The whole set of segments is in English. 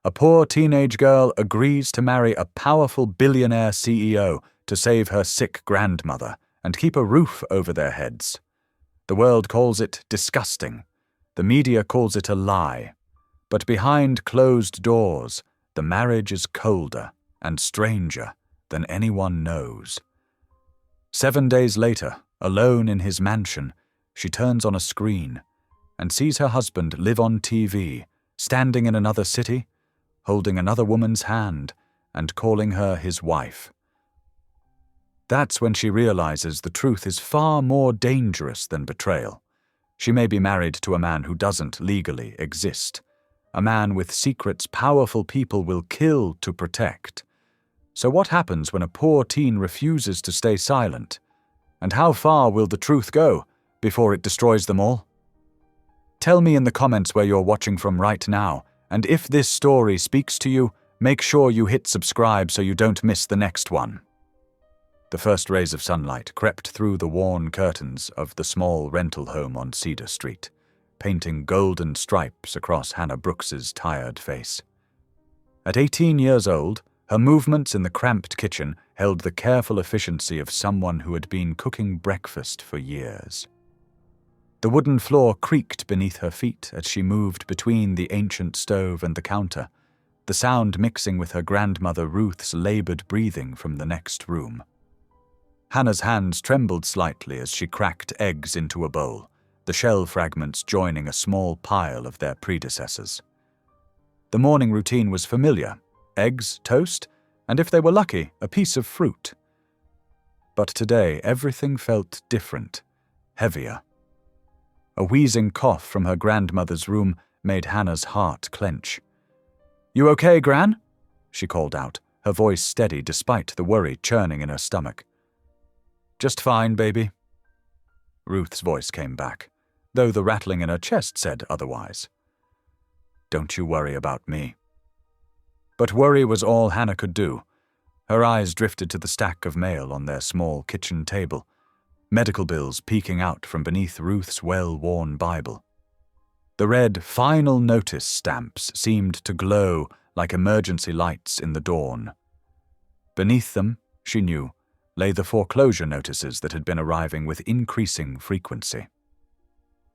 A poor teenage girl agrees to marry a powerful billionaire CEO to save her sick grandmother and keep a roof over their heads. The world calls it disgusting. The media calls it a lie. But behind closed doors, the marriage is colder and stranger than anyone knows. 7 days later, alone in his mansion, she turns on a screen and sees her husband live on TV, standing in another city, holding another woman's hand and calling her his wife. That's when she realizes the truth is far more dangerous than betrayal. She may be married to a man who doesn't legally exist, a man with secrets powerful people will kill to protect. So what happens when a poor teen refuses to stay silent? And how far will the truth go before it destroys them all? Tell me in the comments where you're watching from right now, and if this story speaks to you, make sure you hit subscribe so you don't miss the next one. The first rays of sunlight crept through the worn curtains of the small rental home on Cedar Street, painting golden stripes across Hannah Brooks's tired face. At 18 years old, her movements in the cramped kitchen held the careful efficiency of someone who had been cooking breakfast for years. The wooden floor creaked beneath her feet as she moved between the ancient stove and the counter, the sound mixing with her grandmother Ruth's labored breathing from the next room. Hannah's hands trembled slightly as she cracked eggs into a bowl, the shell fragments joining a small pile of their predecessors. The morning routine was familiar: eggs, toast, and if they were lucky, a piece of fruit. But today everything felt different, heavier. A wheezing cough from her grandmother's room made Hannah's heart clench. "You okay, Gran?" she called out, her voice steady despite the worry churning in her stomach. "Just fine, baby." Ruth's voice came back, though the rattling in her chest said otherwise. "Don't you worry about me." But worry was all Hannah could do. Her eyes drifted to the stack of mail on their small kitchen table, medical bills peeking out from beneath Ruth's well-worn Bible. The red "Final Notice" stamps seemed to glow like emergency lights in the dawn. Beneath them, she knew, lay the foreclosure notices that had been arriving with increasing frequency.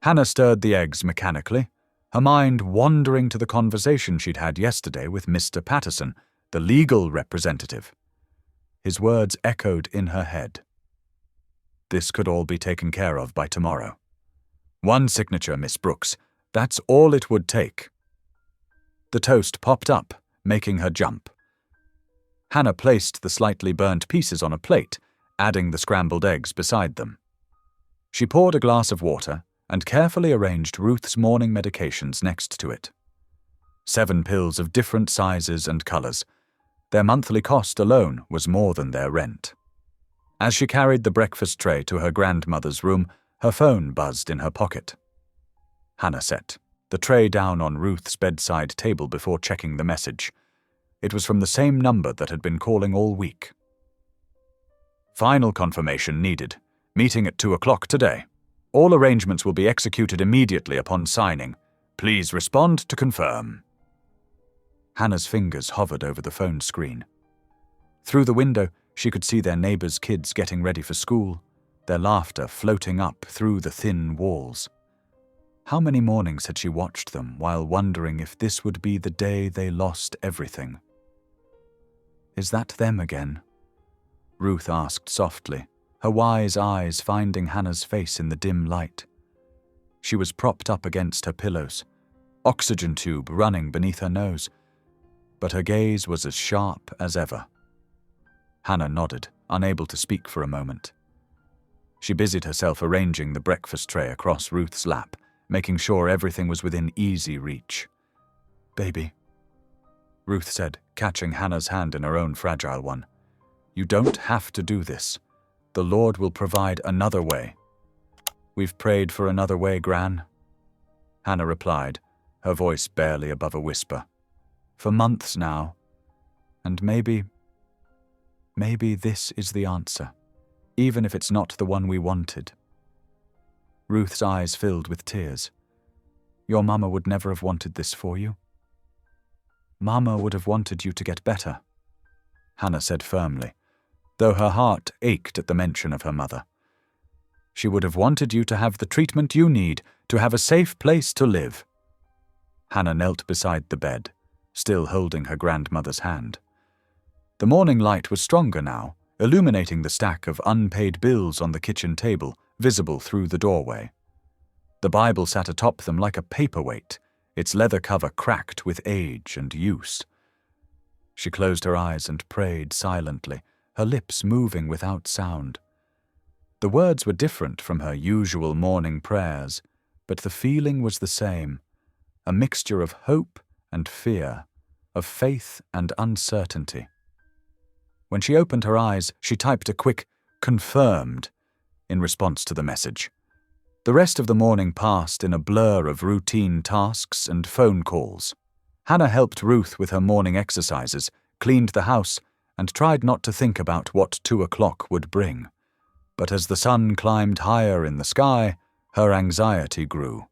Hannah stirred the eggs mechanically, her mind wandering to the conversation she'd had yesterday with Mr. Patterson, the legal representative. His words echoed in her head. This could all be taken care of by tomorrow. One signature, Miss Brooks. That's all it would take. The toast popped up, making her jump. Hannah placed the slightly burnt pieces on a plate, adding the scrambled eggs beside them. She poured a glass of water and carefully arranged Ruth's morning medications next to it. 7 pills of different sizes and colors. Their monthly cost alone was more than their rent. As she carried the breakfast tray to her grandmother's room, her phone buzzed in her pocket. Hannah set the tray down on Ruth's bedside table before checking the message. It was from the same number that had been calling all week. "Final confirmation needed. Meeting at 2 o'clock today. All arrangements will be executed immediately upon signing. Please respond to confirm." Hannah's fingers hovered over the phone screen. Through the window, she could see their neighbors' kids getting ready for school, their laughter floating up through the thin walls. How many mornings had she watched them while wondering if this would be the day they lost everything? "Is that them again?" Ruth asked softly, her wise eyes finding Hannah's face in the dim light. She was propped up against her pillows, oxygen tube running beneath her nose, but her gaze was as sharp as ever. Hannah nodded, unable to speak for a moment. She busied herself arranging the breakfast tray across Ruth's lap, making sure everything was within easy reach. "Baby," Ruth said, catching Hannah's hand in her own fragile one. "You don't have to do this. The Lord will provide another way." "We've prayed for another way, Gran," Hannah replied, her voice barely above a whisper. "For months now. And maybe this is the answer, even if it's not the one we wanted." Ruth's eyes filled with tears. "Your mama would never have wanted this for you?" Mama would have wanted you to get better, Hannah said firmly, though her heart ached at the mention of her mother. She would have wanted you to have the treatment you need, to have a safe place to live. Hannah knelt beside the bed, still holding her grandmother's hand. The morning light was stronger now, illuminating the stack of unpaid bills on the kitchen table, visible through the doorway. The Bible sat atop them like a paperweight, its leather cover cracked with age and use. She closed her eyes and prayed silently, her lips moving without sound. The words were different from her usual morning prayers, but the feeling was the same, a mixture of hope and fear, of faith and uncertainty. When she opened her eyes, she typed a quick "confirmed" in response to the message. The rest of the morning passed in a blur of routine tasks and phone calls. Hannah helped Ruth with her morning exercises, cleaned the house, and tried not to think about what 2 o'clock would bring. But as the sun climbed higher in the sky, her anxiety grew.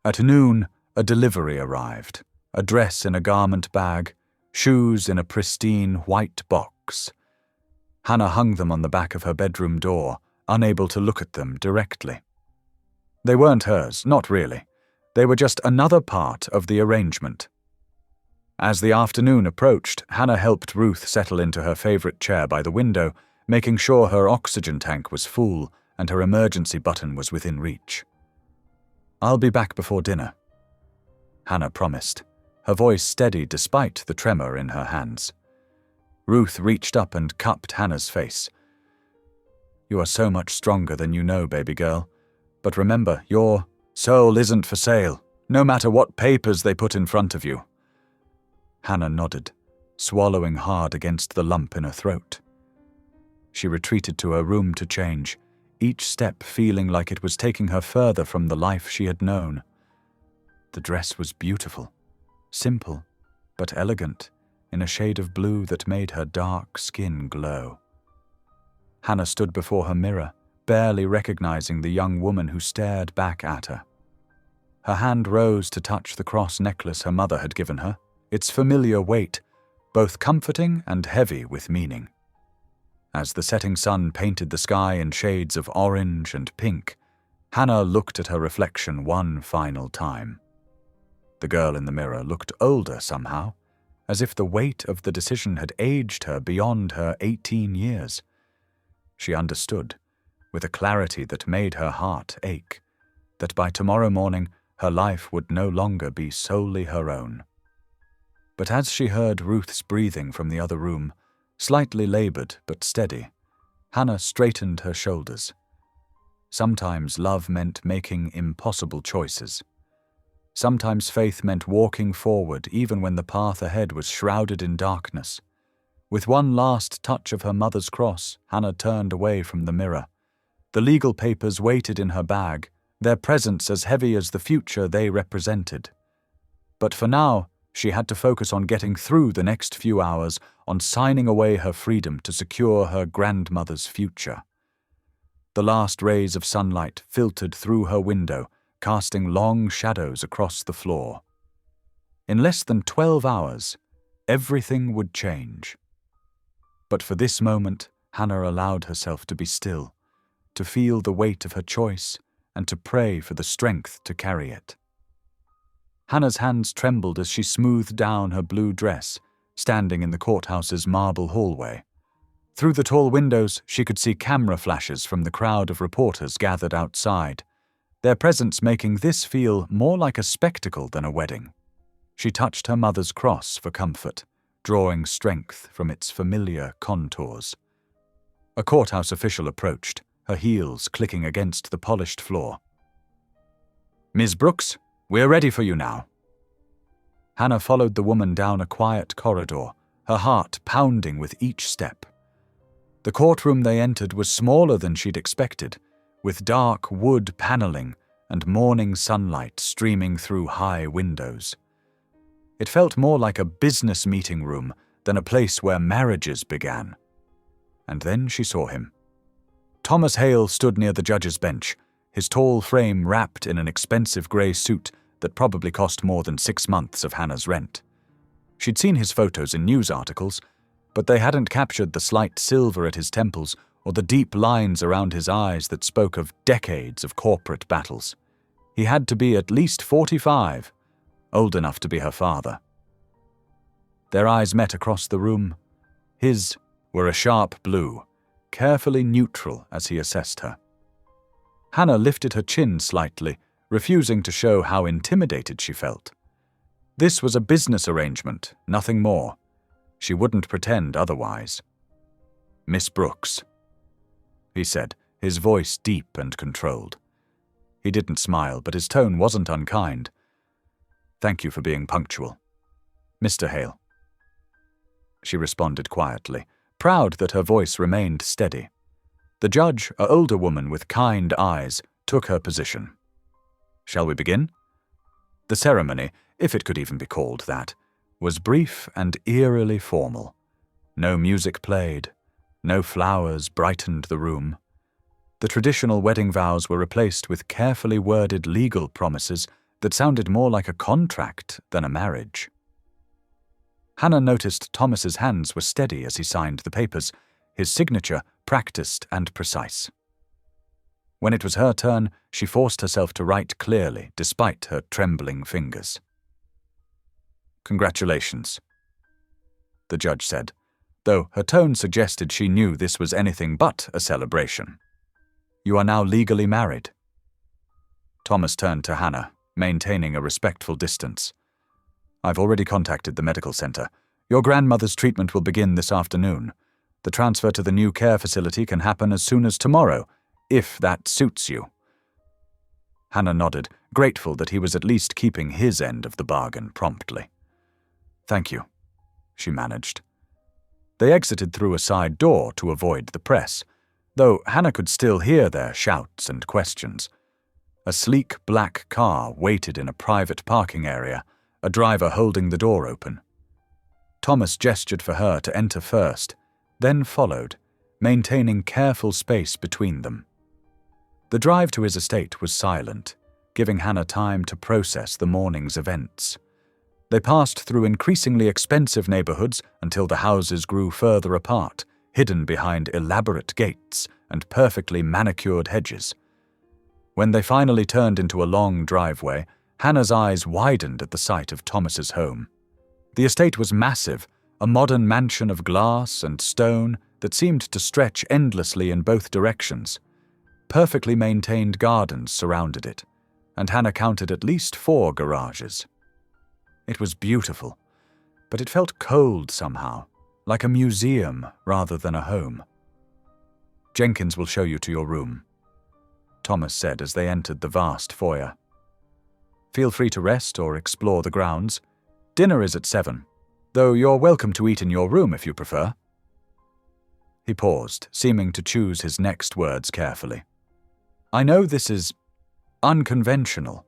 At noon, a delivery arrived, a dress in a garment bag, shoes in a pristine white box. Hannah hung them on the back of her bedroom door, unable to look at them directly. They weren't hers, not really. They were just another part of the arrangement. As the afternoon approached, Hannah helped Ruth settle into her favorite chair by the window, making sure her oxygen tank was full and her emergency button was within reach. "I'll be back before dinner," Hannah promised, her voice steady despite the tremor in her hands. Ruth reached up and cupped Hannah's face. "You are so much stronger than you know, baby girl. But remember, your soul isn't for sale, no matter what papers they put in front of you." Hannah nodded, swallowing hard against the lump in her throat. She retreated to her room to change, each step feeling like it was taking her further from the life she had known. The dress was beautiful, simple, but elegant, in a shade of blue that made her dark skin glow. Hannah stood before her mirror, barely recognizing the young woman who stared back at her. Her hand rose to touch the cross necklace her mother had given her, its familiar weight, both comforting and heavy with meaning. As the setting sun painted the sky in shades of orange and pink, Hannah looked at her reflection one final time. The girl in the mirror looked older somehow, as if the weight of the decision had aged her beyond her 18 years. She understood, with a clarity that made her heart ache, that by tomorrow morning her life would no longer be solely her own. But as she heard Ruth's breathing from the other room, slightly labored but steady, Hannah straightened her shoulders. Sometimes love meant making impossible choices. Sometimes faith meant walking forward even when the path ahead was shrouded in darkness. With one last touch of her mother's cross, Hannah turned away from the mirror. The legal papers waited in her bag, their presence as heavy as the future they represented. But for now, she had to focus on getting through the next few hours, on signing away her freedom to secure her grandmother's future. The last rays of sunlight filtered through her window, casting long shadows across the floor. In less than 12 hours, everything would change. But for this moment, Hannah allowed herself to be still, to feel the weight of her choice, and to pray for the strength to carry it. Hannah's hands trembled as she smoothed down her blue dress, standing in the courthouse's marble hallway. Through the tall windows, she could see camera flashes from the crowd of reporters gathered outside, their presence making this feel more like a spectacle than a wedding. She touched her mother's cross for comfort, drawing strength from its familiar contours. A courthouse official approached, her heels clicking against the polished floor. "Ms. Brooks, we're ready for you now." Hannah followed the woman down a quiet corridor, her heart pounding with each step. The courtroom they entered was smaller than she'd expected, with dark wood paneling and morning sunlight streaming through high windows. It felt more like a business meeting room than a place where marriages began. And then she saw him. Thomas Hale stood near the judge's bench, his tall frame wrapped in an expensive grey suit that probably cost more than 6 months of Hannah's rent. She'd seen his photos in news articles, but they hadn't captured the slight silver at his temples or the deep lines around his eyes that spoke of decades of corporate battles. He had to be at least 45, old enough to be her father. Their eyes met across the room. His were a sharp blue, carefully neutral as he assessed her. Hannah lifted her chin slightly, refusing to show how intimidated she felt. This was a business arrangement, nothing more. She wouldn't pretend otherwise. "Miss Brooks," he said, his voice deep and controlled. He didn't smile, but his tone wasn't unkind. "Thank you for being punctual. Mr. Hale." She responded quietly, proud that her voice remained steady. The judge, an older woman with kind eyes, took her position. "Shall we begin?" The ceremony, if it could even be called that, was brief and eerily formal. No music played. No flowers brightened the room. The traditional wedding vows were replaced with carefully worded legal promises that sounded more like a contract than a marriage. Hannah noticed Thomas's hands were steady as he signed the papers, his signature practiced and precise. When it was her turn, she forced herself to write clearly, despite her trembling fingers. "Congratulations," the judge said, though her tone suggested she knew this was anything but a celebration. "You are now legally married." Thomas turned to Hannah, maintaining a respectful distance. "I've already contacted the medical center. Your grandmother's treatment will begin this afternoon. The transfer to the new care facility can happen as soon as tomorrow, if that suits you." Hannah nodded, grateful that he was at least keeping his end of the bargain promptly. "Thank you," she managed. They exited through a side door to avoid the press, though Hannah could still hear their shouts and questions. A sleek black car waited in a private parking area, a driver holding the door open. Thomas gestured for her to enter first, then followed, maintaining careful space between them. The drive to his estate was silent, giving Hannah time to process the morning's events. They passed through increasingly expensive neighborhoods until the houses grew further apart, hidden behind elaborate gates and perfectly manicured hedges. When they finally turned into a long driveway, Hannah's eyes widened at the sight of Thomas's home. The estate was massive, a modern mansion of glass and stone that seemed to stretch endlessly in both directions. Perfectly maintained gardens surrounded it, and Hannah counted at least 4 garages. It was beautiful, but it felt cold somehow, like a museum rather than a home. "Jenkins will show you to your room," Thomas said as they entered the vast foyer. "Feel free to rest or explore the grounds. Dinner is at 7, though you're welcome to eat in your room if you prefer." He paused, seeming to choose his next words carefully. "I know this is unconventional.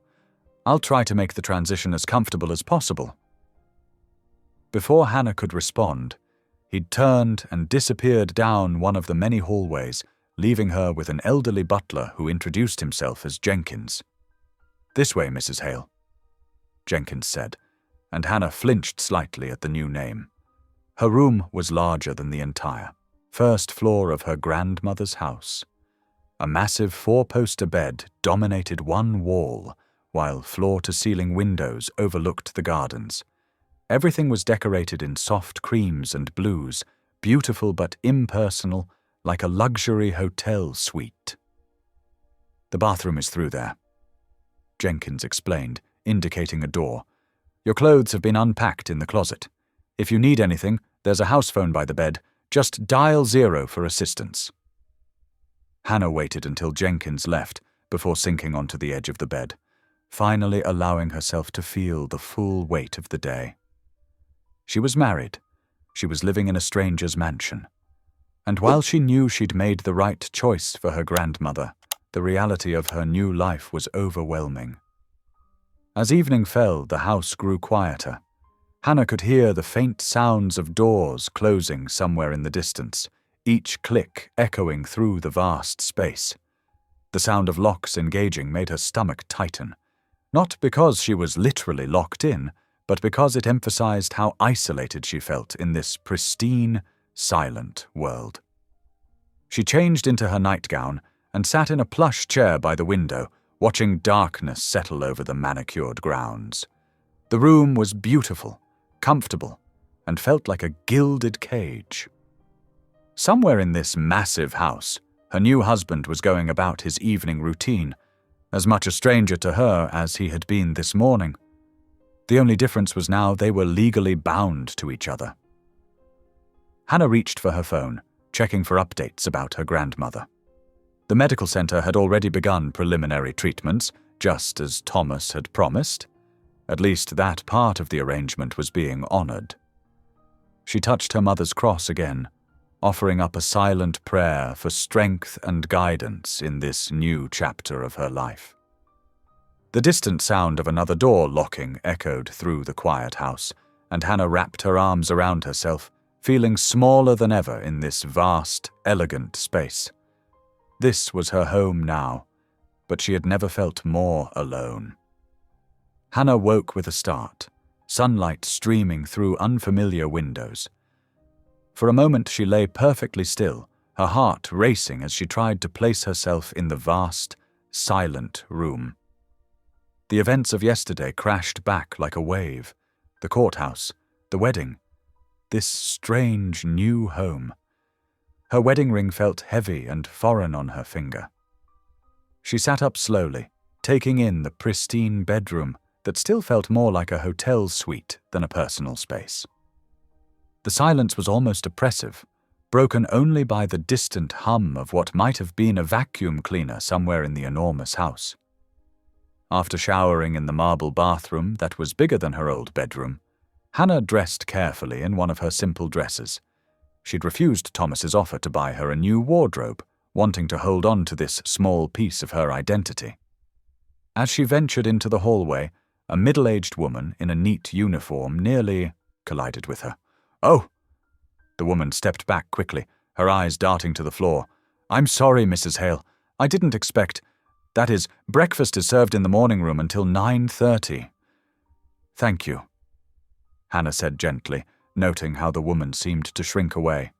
I'll try to make the transition as comfortable as possible." Before Hannah could respond, he'd turned and disappeared down one of the many hallways, leaving her with an elderly butler who introduced himself as Jenkins. "This way, Mrs. Hale," Jenkins said, and Hannah flinched slightly at the new name. Her room was larger than the entire first floor of her grandmother's house. A massive 4-poster bed dominated one wall, while floor-to-ceiling windows overlooked the gardens. Everything was decorated in soft creams and blues, beautiful but impersonal, like a luxury hotel suite. "The bathroom is through there," Jenkins explained, indicating a door. "Your clothes have been unpacked in the closet. If you need anything, there's a house phone by the bed. Just dial 0 for assistance." Hannah waited until Jenkins left before sinking onto the edge of the bed, finally allowing herself to feel the full weight of the day. She was married. She was living in a stranger's mansion. And while she knew she'd made the right choice for her grandmother, the reality of her new life was overwhelming. As evening fell, the house grew quieter. Hannah could hear the faint sounds of doors closing somewhere in the distance, each click echoing through the vast space. The sound of locks engaging made her stomach tighten, not because she was literally locked in, but because it emphasized how isolated she felt in this pristine, silent world. She changed into her nightgown and sat in a plush chair by the window, watching darkness settle over the manicured grounds. The room was beautiful, comfortable, and felt like a gilded cage. Somewhere in this massive house, her new husband was going about his evening routine, as much a stranger to her as he had been this morning. The only difference was now they were legally bound to each other. Hannah reached for her phone, checking for updates about her grandmother. The medical center had already begun preliminary treatments, just as Thomas had promised. At least that part of the arrangement was being honored. She touched her mother's cross again, offering up a silent prayer for strength and guidance in this new chapter of her life. The distant sound of another door locking echoed through the quiet house, and Hannah wrapped her arms around herself, feeling smaller than ever in this vast, elegant space. This was her home now, but she had never felt more alone. Hannah woke with a start, sunlight streaming through unfamiliar windows. For a moment she lay perfectly still, her heart racing as she tried to place herself in the vast, silent room. The events of yesterday crashed back like a wave. The courthouse, the wedding, this strange new home. Her wedding ring felt heavy and foreign on her finger. She sat up slowly, taking in the pristine bedroom that still felt more like a hotel suite than a personal space. The silence was almost oppressive, broken only by the distant hum of what might have been a vacuum cleaner somewhere in the enormous house. After showering in the marble bathroom that was bigger than her old bedroom, Hannah dressed carefully in one of her simple dresses. She'd refused Thomas's offer to buy her a new wardrobe, wanting to hold on to this small piece of her identity. As she ventured into the hallway, a middle-aged woman in a neat uniform nearly collided with her. "Oh!" The woman stepped back quickly, her eyes darting to the floor. "I'm sorry, Mrs. Hale. I didn't expect... That is, breakfast is served in the morning room until 9:30. "Thank you," Hannah said gently, noting how the woman seemed to shrink away.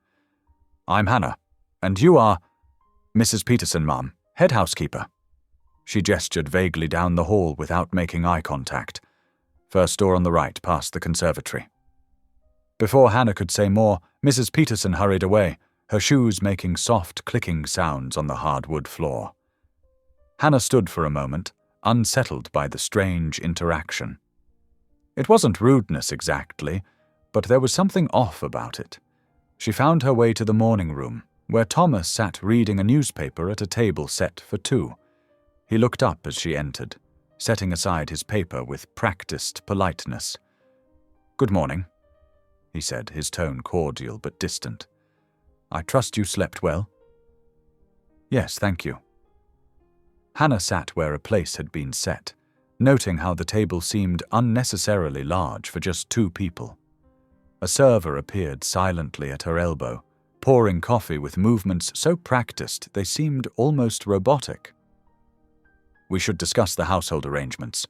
"I'm Hannah, and you are... Mrs. Peterson, ma'am, head housekeeper." She gestured vaguely down the hall without making eye contact. First door on the right, past the conservatory. Before Hannah could say more, Mrs. Peterson hurried away, her shoes making soft clicking sounds on the hardwood floor. Hannah stood for a moment, unsettled by the strange interaction. It wasn't rudeness exactly, but there was something off about it. She found her way to the morning room, where Thomas sat reading a newspaper at a table set for two. He looked up as she entered, setting aside his paper with practiced politeness. "Good morning," he said, his tone cordial but distant. "I trust you slept well?" "Yes, thank you." Hannah sat where a place had been set, noting how the table seemed unnecessarily large for just two people. A server appeared silently at her elbow, pouring coffee with movements so practiced they seemed almost robotic. "We should discuss the household arrangements,"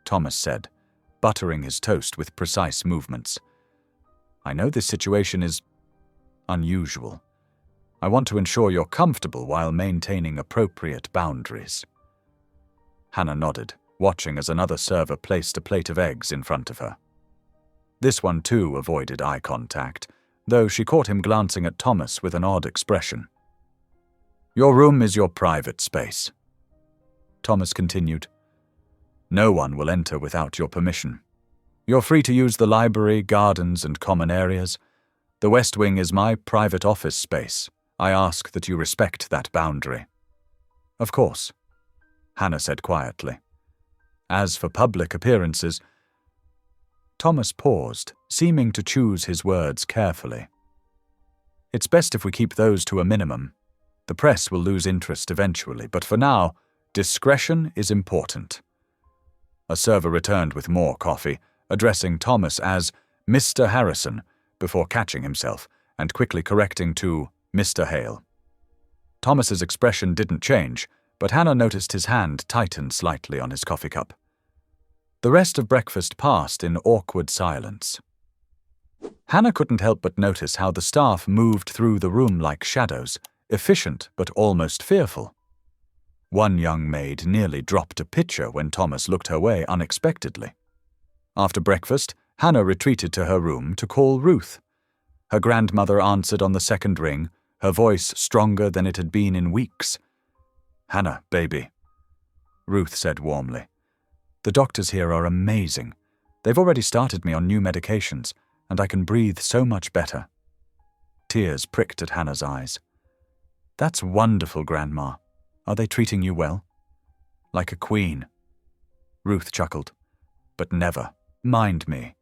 Thomas said, buttering his toast with precise movements. "I know this situation is unusual. I want to ensure you're comfortable while maintaining appropriate boundaries." Hannah nodded, watching as another server placed a plate of eggs in front of her. This one too avoided eye contact, though she caught him glancing at Thomas with an odd expression. "Your room is your private space," Thomas continued. "No one will enter without your permission. You're free to use the library, gardens, and common areas. The West Wing is my private office space. I ask that you respect that boundary." "Of course," Hannah said quietly. "As for public appearances..." Thomas paused, seeming to choose his words carefully. "It's best if we keep those to a minimum. The press will lose interest eventually, but for now, discretion is important." A server returned with more coffee, addressing Thomas as Mr. Harrison, before catching himself and quickly correcting to Mr. Hale. Thomas's expression didn't change, but Hannah noticed his hand tighten slightly on his coffee cup. The rest of breakfast passed in awkward silence. Hannah couldn't help but notice how the staff moved through the room like shadows, efficient but almost fearful. One young maid nearly dropped a pitcher when Thomas looked her way unexpectedly. After breakfast, Hannah retreated to her room to call Ruth. Her grandmother answered on the second ring, her voice stronger than it had been in weeks. "Hannah, baby," Ruth said warmly. "The doctors here are amazing. They've already started me on new medications, and I can breathe so much better." Tears pricked at Hannah's eyes. "That's wonderful, Grandma. Are they treating you well?" "Like a queen." Ruth chuckled. "But never. Mind me.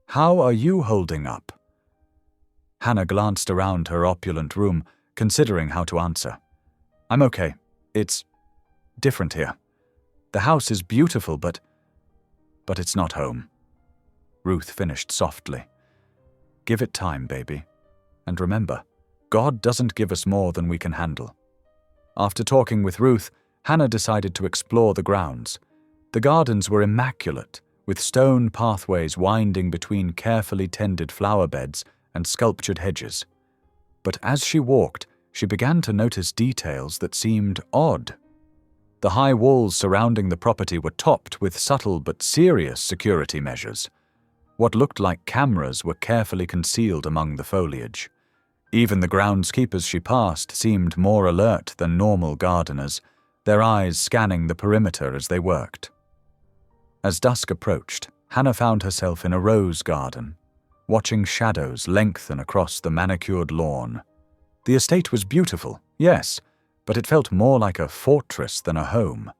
How are you holding up?" Hannah glanced around her opulent room, considering how to answer. "I'm okay. It's different here. The house is beautiful, but it's not home." Ruth finished softly. "Give it time, baby. And remember, God doesn't give us more than we can handle." After talking with Ruth, Hannah decided to explore the grounds. The gardens were immaculate, with stone pathways winding between carefully tended flower beds and sculptured hedges. But as she walked, she began to notice details that seemed odd. The high walls surrounding the property were topped with subtle but serious security measures. What looked like cameras were carefully concealed among the foliage. Even the groundskeepers she passed seemed more alert than normal gardeners, their eyes scanning the perimeter as they worked. As dusk approached, Hannah found herself in a rose garden, watching shadows lengthen across the manicured lawn. The estate was beautiful, yes, but it felt more like a fortress than a home.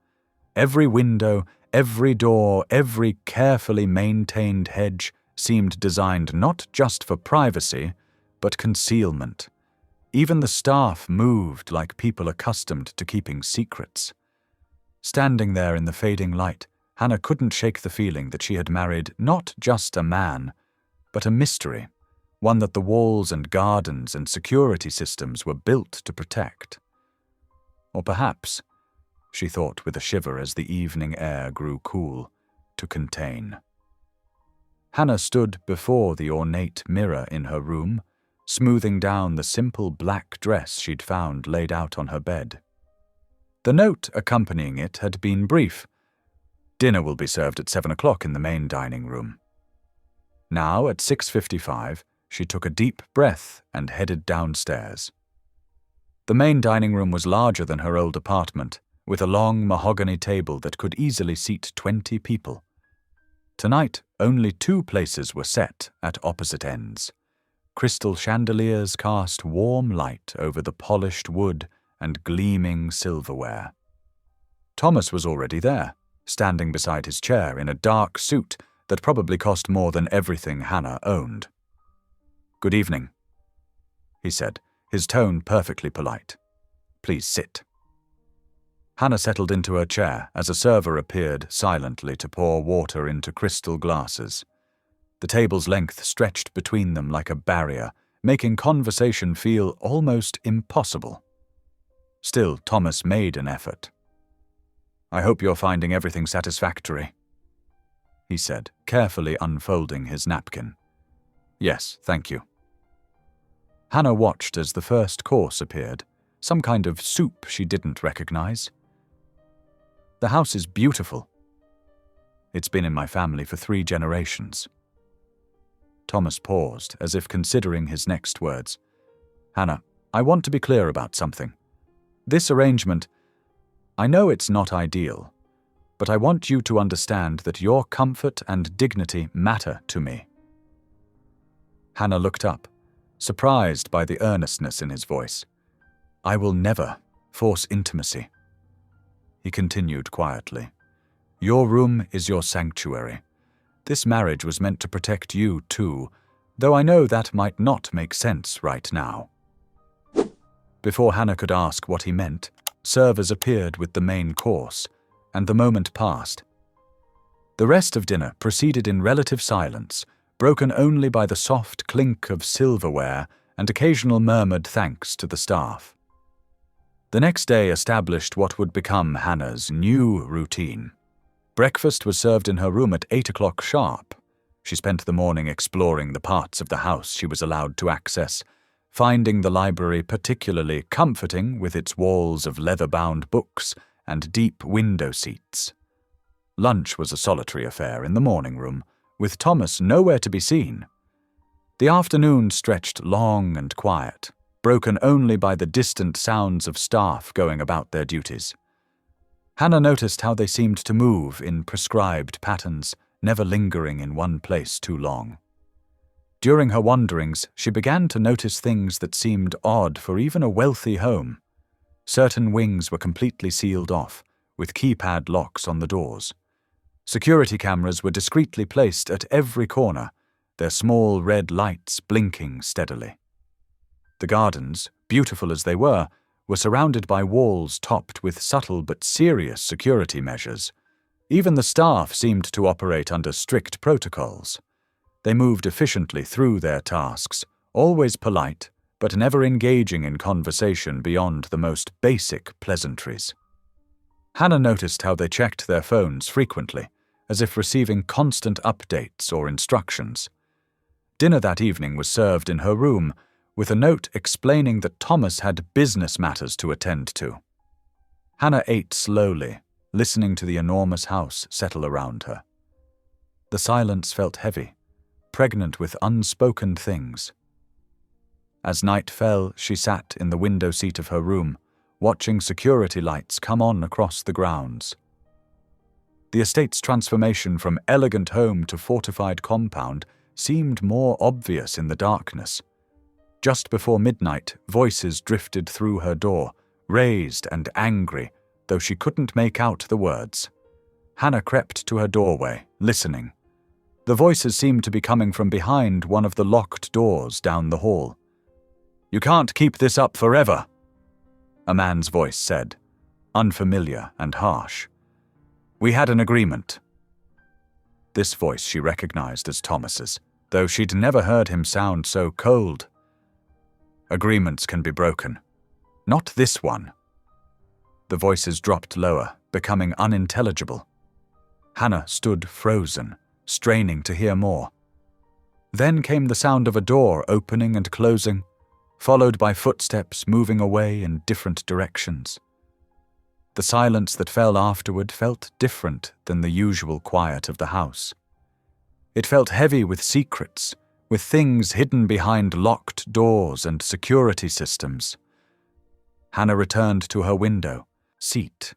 Every window, every door, every carefully maintained hedge seemed designed not just for privacy, but concealment. Even the staff moved like people accustomed to keeping secrets. Standing there in the fading light, Hannah couldn't shake the feeling that she had married not just a man, but a mystery, one that the walls and gardens and security systems were built to protect. Or perhaps, she thought with a shiver as the evening air grew cool, to contain. Hannah stood before the ornate mirror in her room, smoothing down the simple black dress she'd found laid out on her bed. The note accompanying it had been brief. "Dinner will be served at 7 o'clock in the main dining room." Now, at 6:55, she took a deep breath and headed downstairs. The main dining room was larger than her old apartment, with a long mahogany table that could easily seat 20 people. Tonight, only 2 places were set at opposite ends. Crystal chandeliers cast warm light over the polished wood and gleaming silverware. Thomas was already there, standing beside his chair in a dark suit that probably cost more than everything Hannah owned. "Good evening," he said, his tone perfectly polite. "Please sit." Hannah settled into her chair as a server appeared silently to pour water into crystal glasses. The table's length stretched between them like a barrier, making conversation feel almost impossible. Still, Thomas made an effort. "I hope you're finding everything satisfactory," he said, carefully unfolding his napkin. "Yes, thank you." Hannah watched as the first course appeared, some kind of soup she didn't recognize. "The house is beautiful. It's been in my family for 3 generations." Thomas paused, as if considering his next words. "Hannah, I want to be clear about something. This arrangement, I know it's not ideal, but I want you to understand that your comfort and dignity matter to me." Hannah looked up, surprised by the earnestness in his voice. "I will never force intimacy," he continued quietly. "Your room is your sanctuary. This marriage was meant to protect you too, though I know that might not make sense right now." Before Hannah could ask what he meant, servers appeared with the main course, and the moment passed. The rest of dinner proceeded in relative silence, broken only by the soft clink of silverware and occasional murmured thanks to the staff. The next day established what would become Hannah's new routine. Breakfast was served in her room at 8 o'clock sharp. She spent the morning exploring the parts of the house she was allowed to access, finding the library particularly comforting with its walls of leather-bound books and deep window seats. Lunch was a solitary affair in the morning room, with Thomas nowhere to be seen. The afternoon stretched long and quiet, broken only by the distant sounds of staff going about their duties. Hannah noticed how they seemed to move in prescribed patterns, never lingering in one place too long. During her wanderings, she began to notice things that seemed odd for even a wealthy home. Certain wings were completely sealed off, with keypad locks on the doors. Security cameras were discreetly placed at every corner, their small red lights blinking steadily. The gardens, beautiful as they were surrounded by walls topped with subtle but serious security measures. Even the staff seemed to operate under strict protocols. They moved efficiently through their tasks, always polite, but never engaging in conversation beyond the most basic pleasantries. Hannah noticed how they checked their phones frequently, as if receiving constant updates or instructions. Dinner that evening was served in her room, with a note explaining that Thomas had business matters to attend to. Hannah ate slowly, listening to the enormous house settle around her. The silence felt heavy, pregnant with unspoken things. As night fell, she sat in the window seat of her room, watching security lights come on across the grounds. The estate's transformation from elegant home to fortified compound seemed more obvious in the darkness. Just before midnight, voices drifted through her door, raised and angry, though she couldn't make out the words. Hannah crept to her doorway, listening. The voices seemed to be coming from behind one of the locked doors down the hall. "You can't keep this up forever," a man's voice said, unfamiliar and harsh. "We had an agreement." This voice she recognized as Thomas's, though she'd never heard him sound so cold. "Agreements can be broken. Not this one." The voices dropped lower, becoming unintelligible. Hannah stood frozen, straining to hear more. Then came the sound of a door opening and closing, followed by footsteps moving away in different directions. The silence that fell afterward felt different than the usual quiet of the house. It felt heavy with secrets, with things hidden behind locked doors and security systems. Hannah returned to her window seat,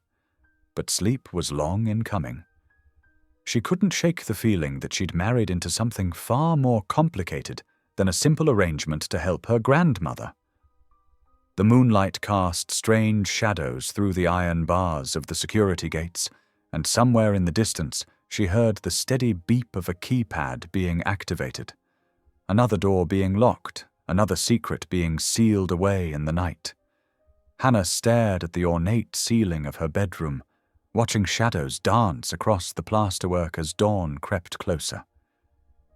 but sleep was long in coming. She couldn't shake the feeling that she'd married into something far more complicated than a simple arrangement to help her grandmother. The moonlight cast strange shadows through the iron bars of the security gates, and somewhere in the distance she heard the steady beep of a keypad being activated. Another door being locked, another secret being sealed away in the night. Hannah stared at the ornate ceiling of her bedroom, watching shadows dance across the plasterwork as dawn crept closer.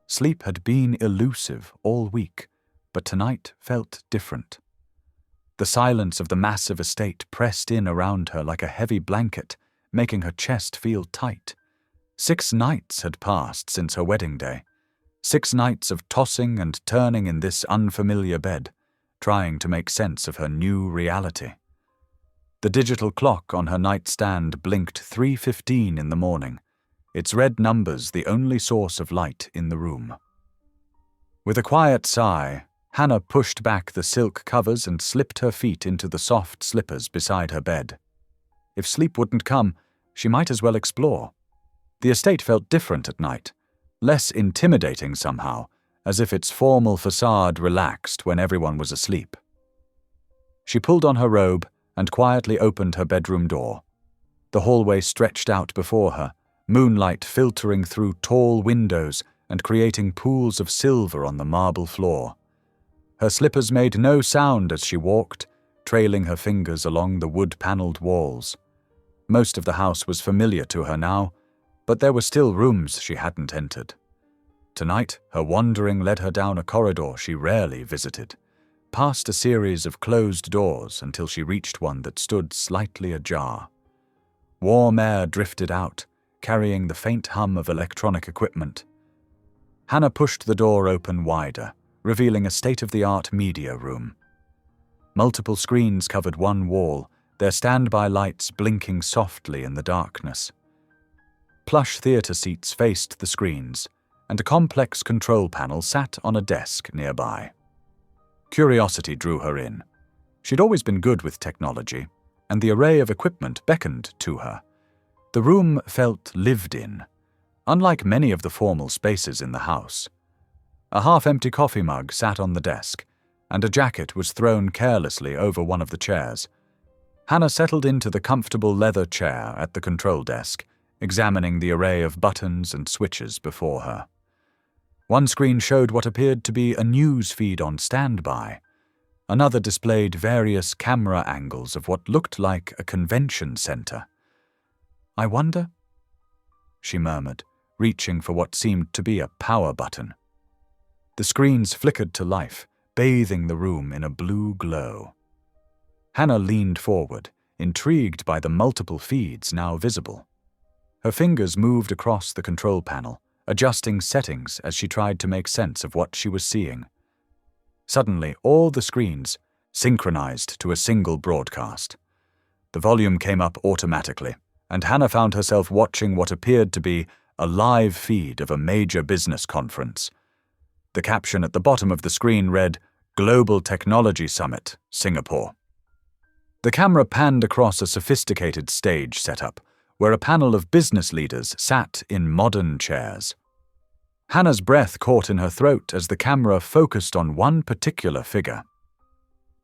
Sleep had been elusive all week, but tonight felt different. The silence of the massive estate pressed in around her like a heavy blanket, making her chest feel tight. 6 nights had passed since her wedding day. 6 nights of tossing and turning in this unfamiliar bed, trying to make sense of her new reality. The digital clock on her nightstand blinked 3:15 in the morning, its red numbers the only source of light in the room. With a quiet sigh, Hannah pushed back the silk covers and slipped her feet into the soft slippers beside her bed. If sleep wouldn't come, she might as well explore. The estate felt different at night, less intimidating somehow, as if its formal facade relaxed when everyone was asleep. She pulled on her robe and quietly opened her bedroom door. The hallway stretched out before her, moonlight filtering through tall windows and creating pools of silver on the marble floor. Her slippers made no sound as she walked, trailing her fingers along the wood-paneled walls. Most of the house was familiar to her now, but there were still rooms she hadn't entered. Tonight, her wandering led her down a corridor she rarely visited, past a series of closed doors until she reached one that stood slightly ajar. Warm air drifted out, carrying the faint hum of electronic equipment. Hannah pushed the door open wider, revealing a state-of-the-art media room. Multiple screens covered one wall, their standby lights blinking softly in the darkness. Plush theater seats faced the screens, and a complex control panel sat on a desk nearby. Curiosity drew her in. She'd always been good with technology, and the array of equipment beckoned to her. The room felt lived in, unlike many of the formal spaces in the house. A half-empty coffee mug sat on the desk, and a jacket was thrown carelessly over one of the chairs. Hannah settled into the comfortable leather chair at the control desk, examining the array of buttons and switches before her. One screen showed what appeared to be a news feed on standby. Another displayed various camera angles of what looked like a convention center. "I wonder," she murmured, reaching for what seemed to be a power button. The screens flickered to life, bathing the room in a blue glow. Hannah leaned forward, intrigued by the multiple feeds now visible. Her fingers moved across the control panel, adjusting settings as she tried to make sense of what she was seeing. Suddenly, all the screens synchronized to a single broadcast. The volume came up automatically, and Hannah found herself watching what appeared to be a live feed of a major business conference. The caption at the bottom of the screen read, "Global Technology Summit, Singapore." The camera panned across a sophisticated stage setup, where a panel of business leaders sat in modern chairs. Hannah's breath caught in her throat as the camera focused on one particular figure.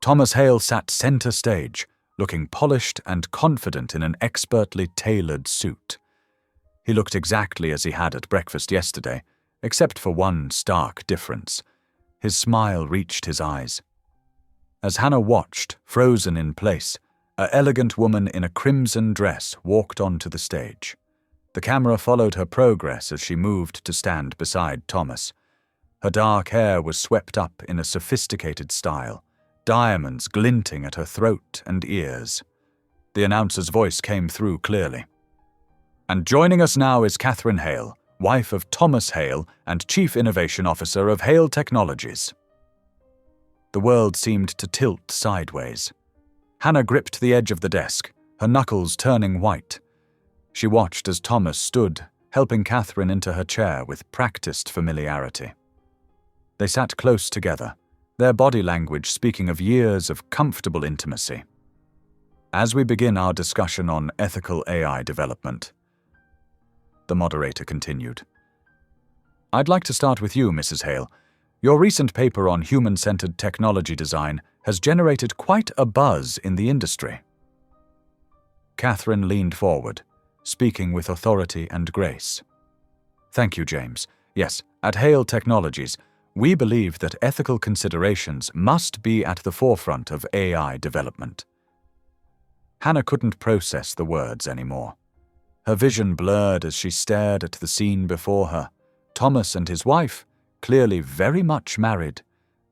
Thomas Hale sat center stage, looking polished and confident in an expertly tailored suit. He looked exactly as he had at breakfast yesterday, except for one stark difference. His smile reached his eyes. As Hannah watched, frozen in place, an elegant woman in a crimson dress walked onto the stage. The camera followed her progress as she moved to stand beside Thomas. Her dark hair was swept up in a sophisticated style, diamonds glinting at her throat and ears. The announcer's voice came through clearly. "And joining us now is Catherine Hale, wife of Thomas Hale and Chief Innovation Officer of Hale Technologies." The world seemed to tilt sideways. Hannah gripped the edge of the desk, her knuckles turning white. She watched as Thomas stood, helping Catherine into her chair with practiced familiarity. They sat close together, their body language speaking of years of comfortable intimacy. "As we begin our discussion on ethical AI development," the moderator continued, "I'd like to start with you, Mrs. Hale. Your recent paper on human-centered technology design has generated quite a buzz in the industry." Catherine leaned forward, speaking with authority and grace. "Thank you, James. Yes, at Hale Technologies, we believe that ethical considerations must be at the forefront of AI development." Hannah couldn't process the words anymore. Her vision blurred as she stared at the scene before her. Thomas and his wife, clearly very much married,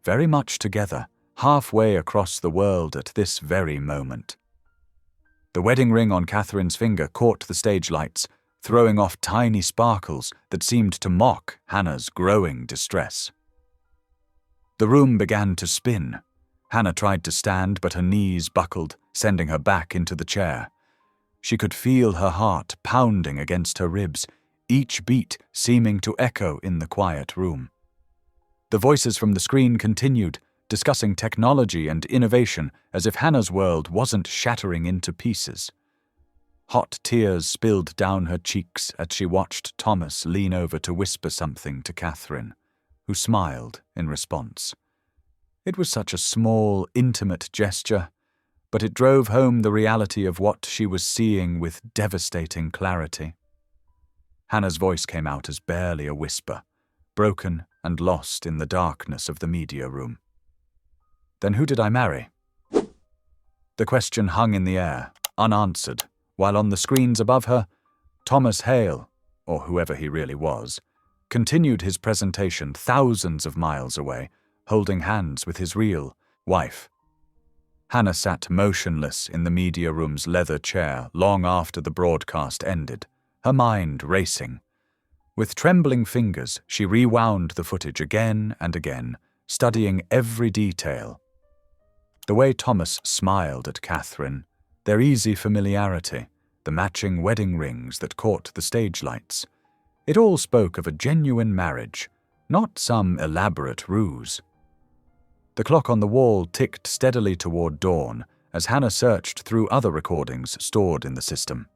very much together, halfway across the world at this very moment. The wedding ring on Catherine's finger caught the stage lights, throwing off tiny sparkles that seemed to mock Hannah's growing distress. The room began to spin. Hannah tried to stand, but her knees buckled, sending her back into the chair. She could feel her heart pounding against her ribs, each beat seeming to echo in the quiet room. The voices from the screen continued, discussing technology and innovation as if Hannah's world wasn't shattering into pieces. Hot tears spilled down her cheeks as she watched Thomas lean over to whisper something to Catherine, who smiled in response. It was such a small, intimate gesture, but it drove home the reality of what she was seeing with devastating clarity. Hannah's voice came out as barely a whisper, broken and lost in the darkness of the media room. "Then who did I marry?" The question hung in the air, unanswered, while on the screens above her, Thomas Hale, or whoever he really was, continued his presentation thousands of miles away, holding hands with his real wife. Hannah sat motionless in the media room's leather chair long after the broadcast ended, her mind racing. With trembling fingers, she rewound the footage again and again, studying every detail. The way Thomas smiled at Catherine, their easy familiarity, the matching wedding rings that caught the stage lights. It all spoke of a genuine marriage, not some elaborate ruse. The clock on the wall ticked steadily toward dawn as Hannah searched through other recordings stored in the system.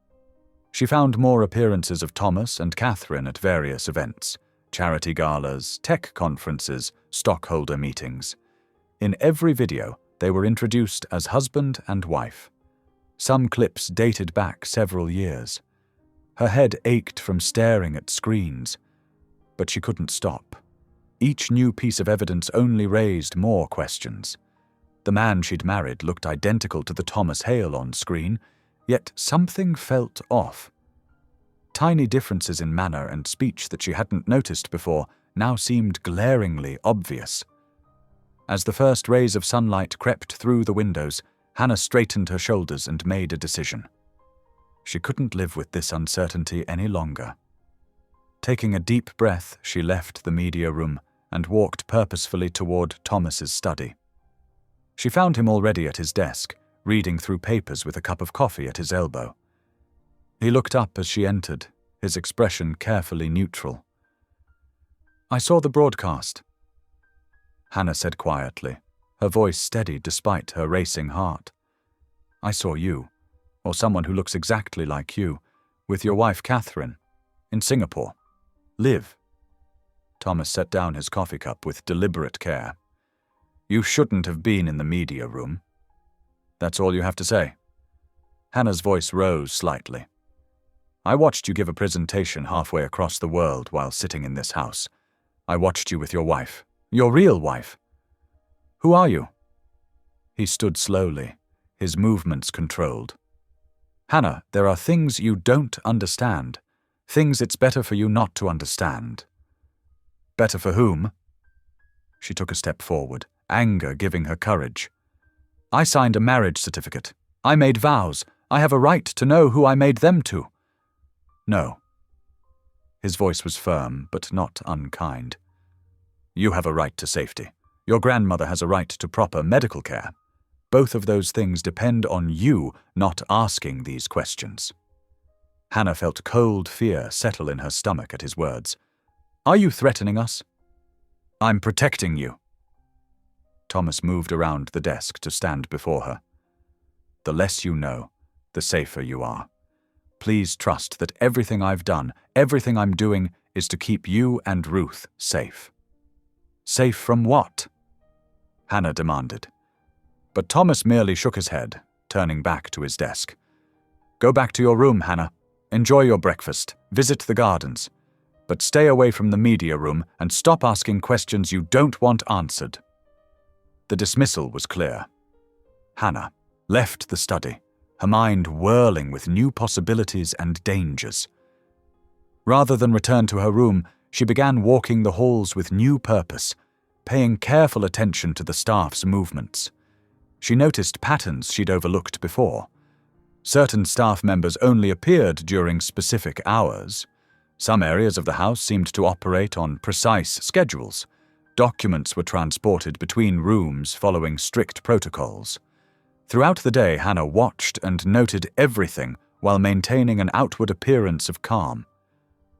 She found more appearances of Thomas and Catherine at various events, charity galas, tech conferences, stockholder meetings. In every video, they were introduced as husband and wife. Some clips dated back several years. Her head ached from staring at screens, but she couldn't stop. Each new piece of evidence only raised more questions. The man she'd married looked identical to the Thomas Hale on screen, yet something felt off. Tiny differences in manner and speech that she hadn't noticed before now seemed glaringly obvious. As the first rays of sunlight crept through the windows, Hannah straightened her shoulders and made a decision. She couldn't live with this uncertainty any longer. Taking a deep breath, she left the media room and walked purposefully toward Thomas's study. She found him already at his desk, reading through papers with a cup of coffee at his elbow. He looked up as she entered, his expression carefully neutral. "I saw the broadcast," Hannah said quietly, her voice steady despite her racing heart. "I saw you, or someone who looks exactly like you, with your wife Catherine, in Singapore. Live." Thomas set down his coffee cup with deliberate care. "You shouldn't have been in the media room. That's all you have to say?" Hannah's voice rose slightly. "I watched you give a presentation halfway across the world while sitting in this house. I watched you with your wife. Your real wife. Who are you?" He stood slowly, his movements controlled. "Hannah, there are things you don't understand. Things it's better for you not to understand." "Better for whom?" She took a step forward, anger giving her courage. "I signed a marriage certificate. I made vows. I have a right to know who I made them to." "No." His voice was firm, but not unkind. "You have a right to safety. Your grandmother has a right to proper medical care. Both of those things depend on you not asking these questions." Hannah felt cold fear settle in her stomach at his words. "Are you threatening us?" "I'm protecting you." Thomas moved around the desk to stand before her. "The less you know, the safer you are. Please trust that everything I've done, everything I'm doing, is to keep you and Ruth safe." "Safe from what?" Hannah demanded. But Thomas merely shook his head, turning back to his desk. "Go back to your room, Hannah. Enjoy your breakfast. Visit the gardens. But stay away from the media room and stop asking questions you don't want answered." The dismissal was clear. Hannah left the study, her mind whirling with new possibilities and dangers. Rather than return to her room, she began walking the halls with new purpose, paying careful attention to the staff's movements. She noticed patterns she'd overlooked before. Certain staff members only appeared during specific hours. Some areas of the house seemed to operate on precise schedules. Documents were transported between rooms following strict protocols. Throughout the day, Hannah watched and noted everything while maintaining an outward appearance of calm.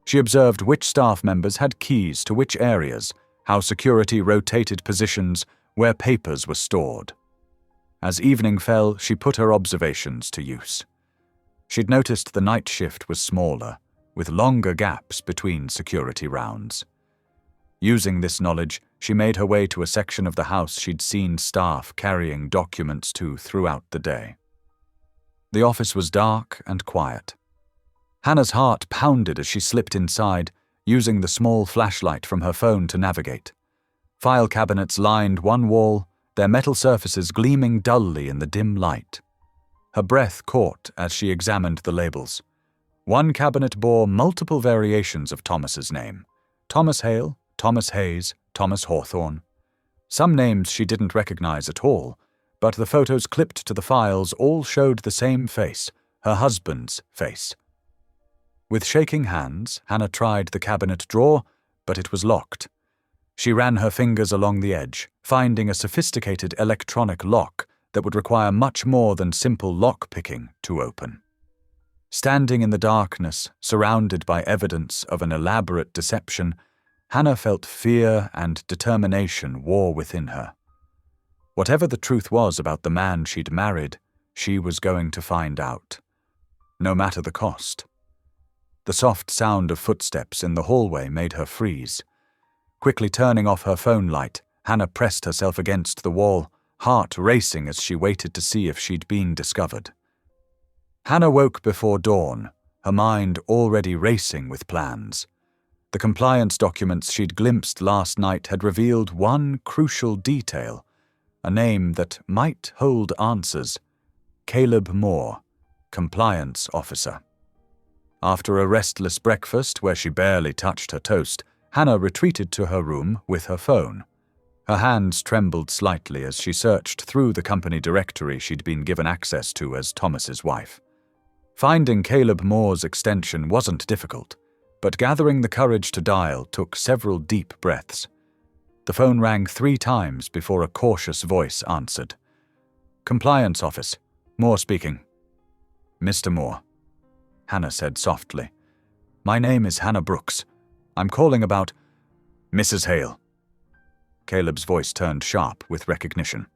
She observed which staff members had keys to which areas, how security rotated positions, where papers were stored. As evening fell, she put her observations to use. She'd noticed the night shift was smaller, with longer gaps between security rounds. Using this knowledge, she made her way to a section of the house she'd seen staff carrying documents to throughout the day. The office was dark and quiet. Hannah's heart pounded as she slipped inside, using the small flashlight from her phone to navigate. File cabinets lined one wall, their metal surfaces gleaming dully in the dim light. Her breath caught as she examined the labels. One cabinet bore multiple variations of Thomas's name: Thomas Hale, Thomas Hayes, Thomas Hawthorne. Some names she didn't recognize at all, but the photos clipped to the files all showed the same face, her husband's face. With shaking hands, Hannah tried the cabinet drawer, but it was locked. She ran her fingers along the edge, finding a sophisticated electronic lock that would require much more than simple lock-picking to open. Standing in the darkness, surrounded by evidence of an elaborate deception, Hannah felt fear and determination war within her. Whatever the truth was about the man she'd married, she was going to find out, no matter the cost. The soft sound of footsteps in the hallway made her freeze. Quickly turning off her phone light, Hannah pressed herself against the wall, heart racing as she waited to see if she'd been discovered. Hannah woke before dawn, her mind already racing with plans. The compliance documents she'd glimpsed last night had revealed one crucial detail, a name that might hold answers: Caleb Moore, compliance officer. After a restless breakfast where she barely touched her toast, Hannah retreated to her room with her phone. Her hands trembled slightly as she searched through the company directory she'd been given access to as Thomas's wife. Finding Caleb Moore's extension wasn't difficult, but gathering the courage to dial took several deep breaths. The phone rang 3 times before a cautious voice answered. "Compliance office. Moore speaking." "Mr. Moore," Hannah said softly. "My name is Hannah Brooks. I'm calling about—" "Mrs. Hale." Caleb's voice turned sharp with recognition.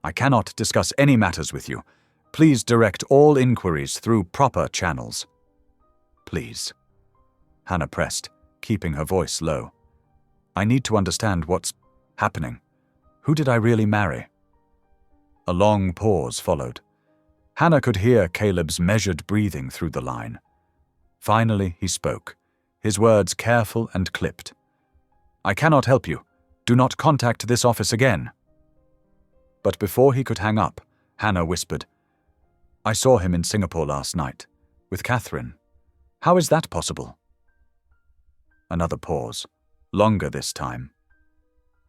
"I cannot discuss any matters with you. Please direct all inquiries through proper channels." "Please," Hannah pressed, keeping her voice low. "I need to understand what's happening. Who did I really marry?" A long pause followed. Hannah could hear Caleb's measured breathing through the line. Finally, he spoke, his words careful and clipped. "I cannot help you. Do not contact this office again." But before he could hang up, Hannah whispered, "I saw him in Singapore last night, with Catherine. How is that possible?" Another pause, longer this time.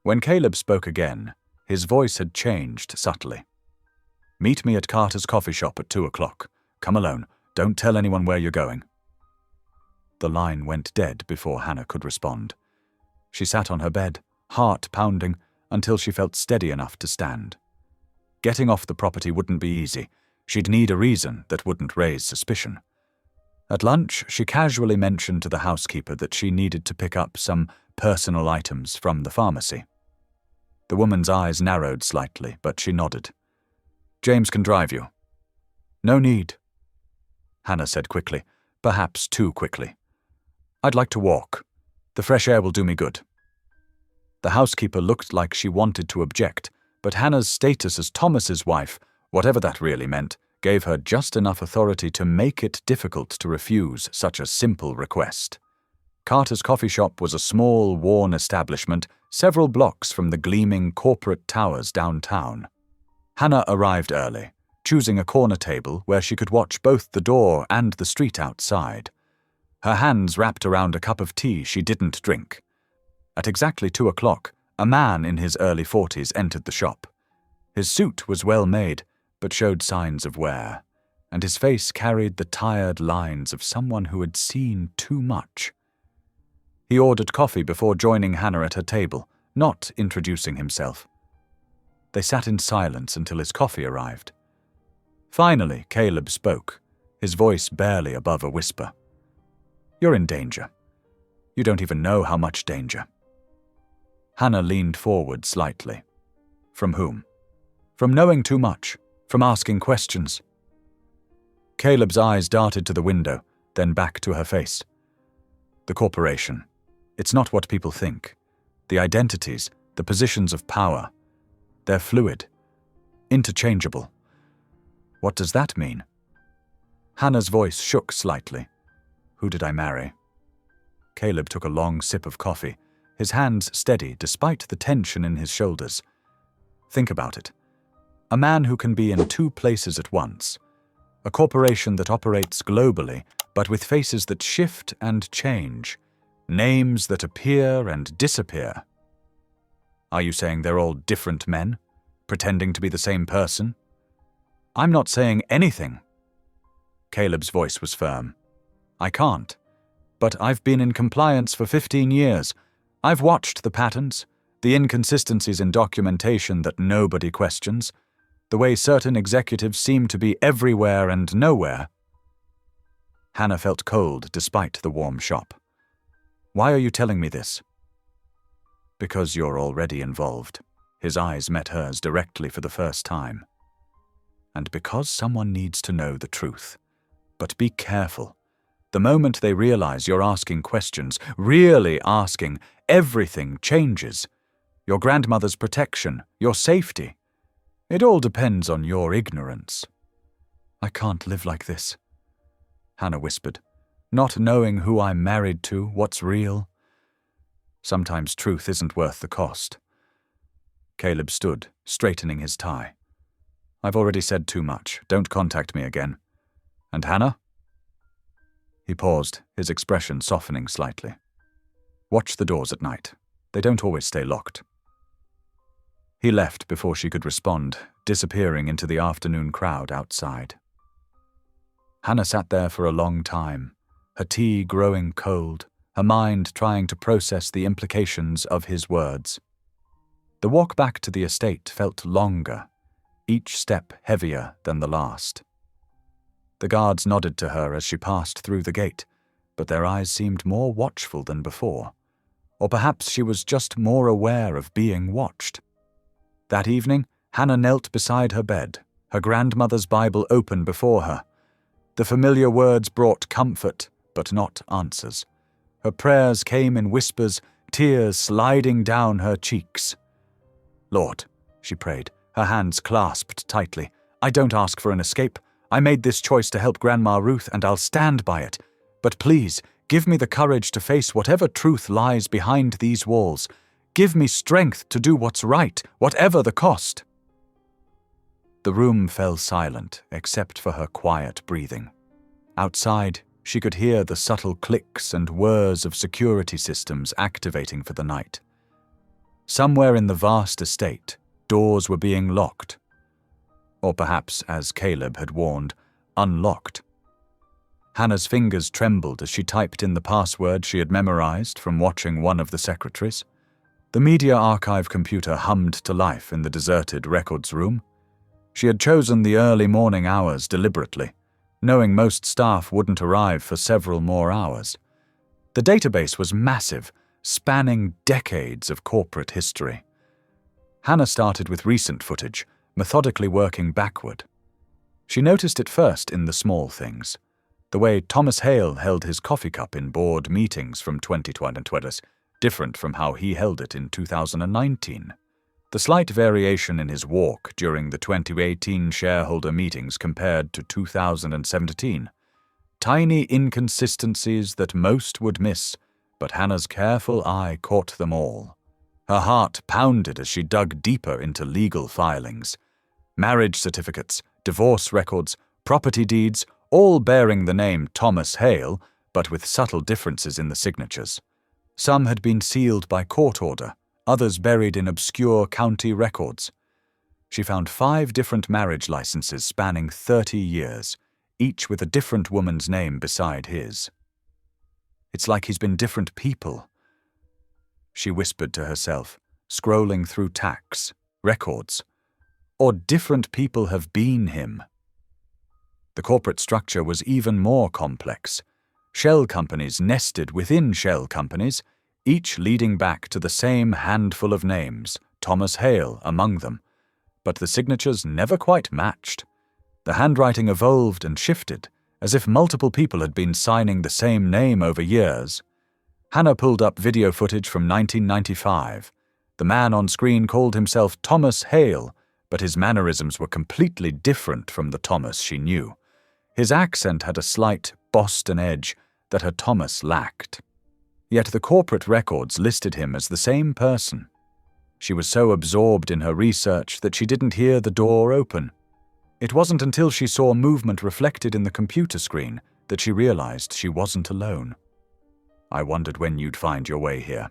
When Caleb spoke again, his voice had changed subtly. "Meet me at Carter's coffee shop at 2 o'clock. Come alone. Don't tell anyone where you're going." The line went dead before Hannah could respond. She sat on her bed, heart pounding, until she felt steady enough to stand. Getting off the property wouldn't be easy. She'd need a reason that wouldn't raise suspicion. At lunch, she casually mentioned to the housekeeper that she needed to pick up some personal items from the pharmacy. The woman's eyes narrowed slightly, but she nodded. "James can drive you." "No need," Hannah said quickly, perhaps too quickly. "I'd like to walk. The fresh air will do me good." The housekeeper looked like she wanted to object, but Hannah's status as Thomas's wife, whatever that really meant, gave her just enough authority to make it difficult to refuse such a simple request. Carter's coffee shop was a small, worn establishment several blocks from the gleaming corporate towers downtown. Hannah arrived early, choosing a corner table where she could watch both the door and the street outside. Her hands wrapped around a cup of tea she didn't drink. At exactly 2 o'clock, a man in his early 40s entered the shop. His suit was well made, but showed signs of wear, and his face carried the tired lines of someone who had seen too much. He ordered coffee before joining Hannah at her table, not introducing himself. They sat in silence until his coffee arrived. Finally, Caleb spoke, his voice barely above a whisper. "You're in danger. You don't even know how much danger." Hannah leaned forward slightly. "From whom?" "From knowing too much. From asking questions." Caleb's eyes darted to the window, then back to her face. "The corporation. It's not what people think. The identities, the positions of power. They're fluid. Interchangeable. What does that mean?" Hannah's voice shook slightly. "Who did I marry?" Caleb took a long sip of coffee, his hands steady despite the tension in his shoulders. "Think about it. A man who can be in 2 places at once. A corporation that operates globally, but with faces that shift and change. Names that appear and disappear." "Are you saying they're all different men, pretending to be the same person?" "I'm not saying anything." Caleb's voice was firm. "I can't. But I've been in compliance for 15 years. I've watched the patterns, the inconsistencies in documentation that nobody questions, the way certain executives seem to be everywhere and nowhere. Hannah felt cold despite the warm shop. Why are you telling me this? Because you're already involved. His eyes met hers directly for the first time. And because someone needs to know the truth. But be careful. The moment they realize you're asking questions, really asking, everything changes. Your grandmother's protection, your safety. It all depends on your ignorance. I can't live like this, Hannah whispered, not knowing who I'm married to, what's real. Sometimes truth isn't worth the cost. Caleb stood, straightening his tie. I've already said too much. Don't contact me again. And Hannah? He paused, his expression softening slightly. Watch the doors at night. They don't always stay locked. He left before she could respond, disappearing into the afternoon crowd outside. Hannah sat there for a long time, her tea growing cold, her mind trying to process the implications of his words. The walk back to the estate felt longer, each step heavier than the last. The guards nodded to her as she passed through the gate, but their eyes seemed more watchful than before. Or perhaps she was just more aware of being watched. That evening, Hannah knelt beside her bed, her grandmother's Bible open before her. The familiar words brought comfort, but not answers. Her prayers came in whispers, tears sliding down her cheeks. Lord, she prayed, her hands clasped tightly, I don't ask for an escape. I made this choice to help Grandma Ruth, and I'll stand by it. But please, give me the courage to face whatever truth lies behind these walls. Give me strength to do what's right, whatever the cost. The room fell silent, except for her quiet breathing. Outside, she could hear the subtle clicks and whirs of security systems activating for the night. Somewhere in the vast estate, doors were being locked. Or perhaps, as Caleb had warned, unlocked. Hannah's fingers trembled as she typed in the password she had memorized from watching one of the secretaries. The media archive computer hummed to life in the deserted records room. She had chosen the early morning hours deliberately, knowing most staff wouldn't arrive for several more hours. The database was massive, spanning decades of corporate history. Hannah started with recent footage, methodically working backward. She noticed it first in the small things. The way Thomas Hale held his coffee cup in board meetings from 2020, different from how he held it in 2019. The slight variation in his walk during the 2018 shareholder meetings compared to 2017. Tiny inconsistencies that most would miss, but Hannah's careful eye caught them all. Her heart pounded as she dug deeper into legal filings. Marriage certificates, divorce records, property deeds, all bearing the name Thomas Hale, but with subtle differences in the signatures. Some had been sealed by court order, others buried in obscure county records. She found 5 different marriage licenses spanning 30 years, each with a different woman's name beside his. It's like he's been different people, she whispered to herself, scrolling through tax, records. Or different people have been him. The corporate structure was even more complex. Shell companies nested within shell companies, each leading back to the same handful of names, Thomas Hale among them. But the signatures never quite matched. The handwriting evolved and shifted, as if multiple people had been signing the same name over years. Hannah pulled up video footage from 1995. The man on screen called himself Thomas Hale, but his mannerisms were completely different from the Thomas she knew. His accent had a slight Boston edge that her Thomas lacked. Yet the corporate records listed him as the same person. She was so absorbed in her research that she didn't hear the door open. It wasn't until she saw movement reflected in the computer screen that she realized she wasn't alone. I wondered when you'd find your way here.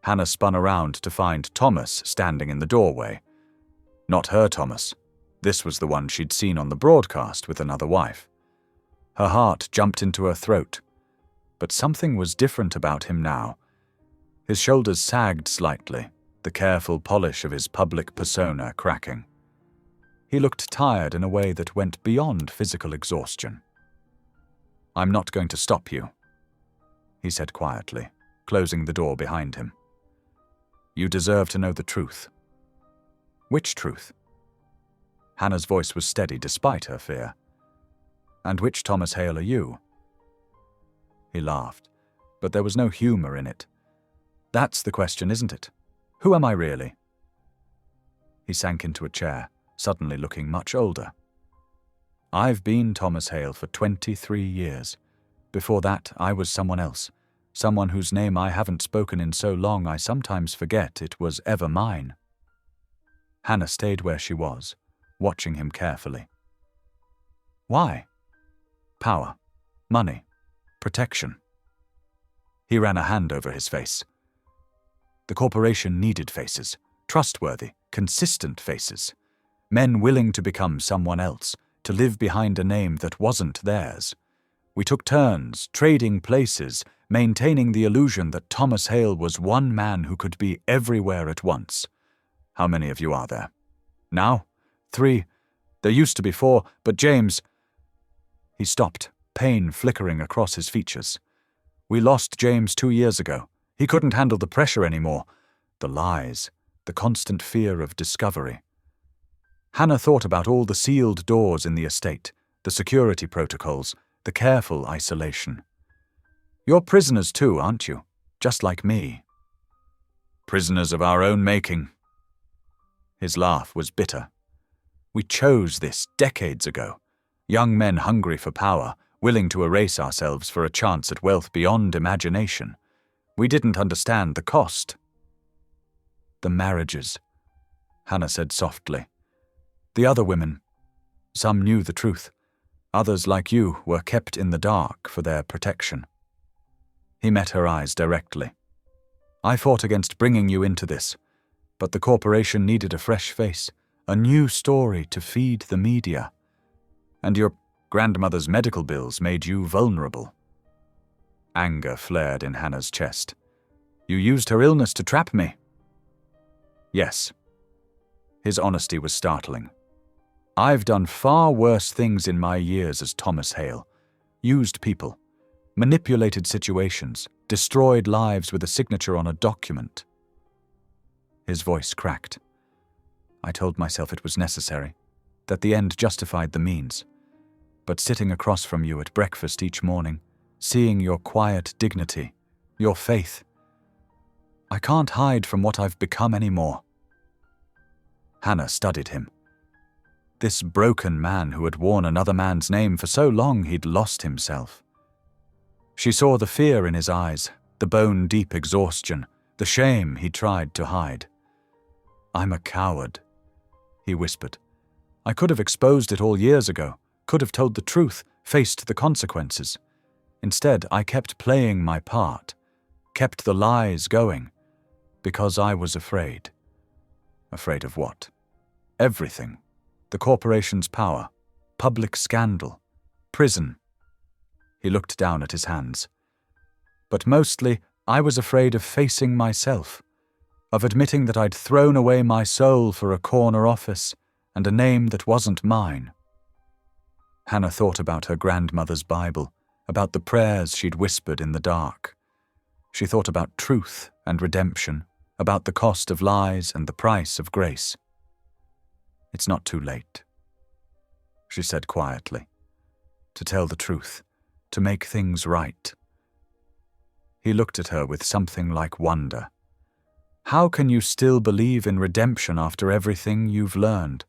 Hannah spun around to find Thomas standing in the doorway. Not her Thomas. This was the one she'd seen on the broadcast with another wife. Her heart jumped into her throat. but something was different about him now. His shoulders sagged slightly, the careful polish of his public persona cracking. He looked tired in a way that went beyond physical exhaustion. "I'm not going to stop you," he said quietly, closing the door behind him. "You deserve to know the truth." "Which truth?" Hannah's voice was steady despite her fear. "And which Thomas Hale are you?" He laughed, but there was no humor in it. "That's the question, isn't it? Who am I really?" He sank into a chair, suddenly looking much older. "I've been Thomas Hale for 23 years. Before that, I was someone else, someone whose name I haven't spoken in so long I sometimes forget it was ever mine." Hannah stayed where she was, watching him carefully. "Why?" "Power, money, protection." He ran a hand over his face. The corporation needed faces, trustworthy, consistent faces. Men willing to become someone else, to live behind a name that wasn't theirs. We took turns, trading places, maintaining the illusion that Thomas Hale was one man who could be everywhere at once. How many of you are there? Now? 3. There used to be 4, but James... He stopped, pain flickering across his features. "We lost James 2 years ago. He couldn't handle the pressure anymore. The lies, the constant fear of discovery." Hannah thought about all the sealed doors in the estate, the security protocols, the careful isolation. "You're prisoners too, aren't you? Just like me." "Prisoners of our own making." His laugh was bitter. "We chose this decades ago. Young men hungry for power, willing to erase ourselves for a chance at wealth beyond imagination. We didn't understand the cost." "The marriages," Hannah said softly. "The other women. Some knew the truth. Others, like you, were kept in the dark for their protection." He met her eyes directly. "I fought against bringing you into this, but the corporation needed a fresh face, a new story to feed the media. And your grandmother's medical bills made you vulnerable." Anger flared in Hannah's chest. "You used her illness to trap me." "Yes." His honesty was startling. "I've done far worse things in my years as Thomas Hale. Used people, manipulated situations, destroyed lives with a signature on a document." His voice cracked. "I told myself it was necessary, that the end justified the means. But sitting across from you at breakfast each morning, seeing your quiet dignity, your faith, I can't hide from what I've become anymore." Hannah studied him. This broken man who had worn another man's name for so long he'd lost himself. She saw the fear in his eyes, the bone-deep exhaustion, the shame he tried to hide. "I'm a coward," he whispered. "I could have exposed it all years ago, could have told the truth, faced the consequences. Instead, I kept playing my part, kept the lies going, because I was afraid." Afraid of what? Everything. The corporation's power, public scandal, prison. He looked down at his hands. "But mostly, I was afraid of facing myself, of admitting that I'd thrown away my soul for a corner office and a name that wasn't mine." Hannah thought about her grandmother's Bible, about the prayers she'd whispered in the dark. She thought about truth and redemption, about the cost of lies and the price of grace. "It's not too late," she said quietly. "To tell the truth, to make things right." He looked at her with something like wonder. "How can you still believe in redemption after everything you've learned?"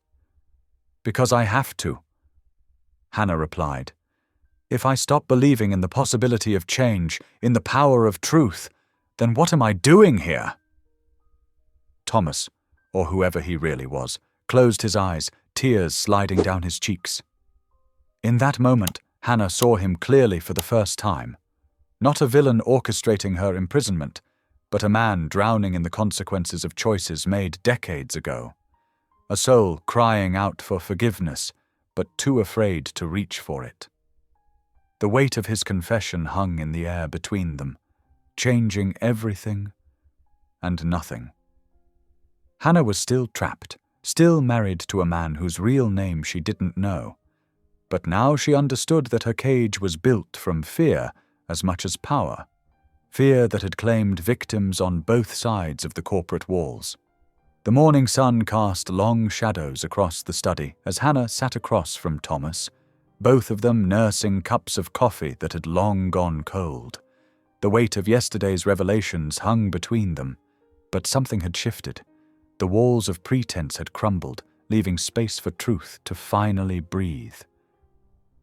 "Because I have to," Hannah replied. "If I stop believing in the possibility of change, in the power of truth, then what am I doing here?" Thomas, or whoever he really was, closed his eyes, tears sliding down his cheeks. In that moment, Hannah saw him clearly for the first time. Not a villain orchestrating her imprisonment, but a man drowning in the consequences of choices made decades ago. A soul crying out for forgiveness, but too afraid to reach for it. The weight of his confession hung in the air between them, changing everything and nothing. Hannah was still trapped, still married to a man whose real name she didn't know. But now she understood that her cage was built from fear as much as power, fear that had claimed victims on both sides of the corporate walls. The morning sun cast long shadows across the study as Hannah sat across from Thomas, both of them nursing cups of coffee that had long gone cold. The weight of yesterday's revelations hung between them, but something had shifted. The walls of pretense had crumbled, leaving space for truth to finally breathe.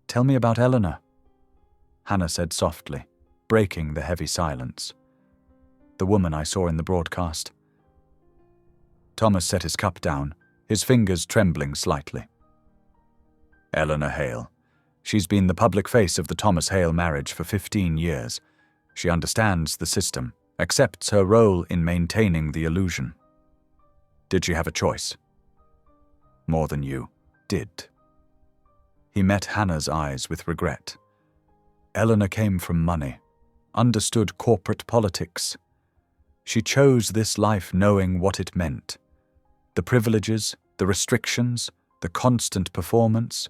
"Tell me about Eleanor," Hannah said softly, breaking the heavy silence. "The woman I saw in the broadcast." Thomas set his cup down, his fingers trembling slightly. "Eleanor Hale. She's been the public face of the Thomas Hale marriage for 15 years. She understands the system, accepts her role in maintaining the illusion. Did she have a choice?" "More than you did." He met Hannah's eyes with regret. Eleanor came from money, understood corporate politics. She chose this life knowing what it meant. The privileges, the restrictions, the constant performance.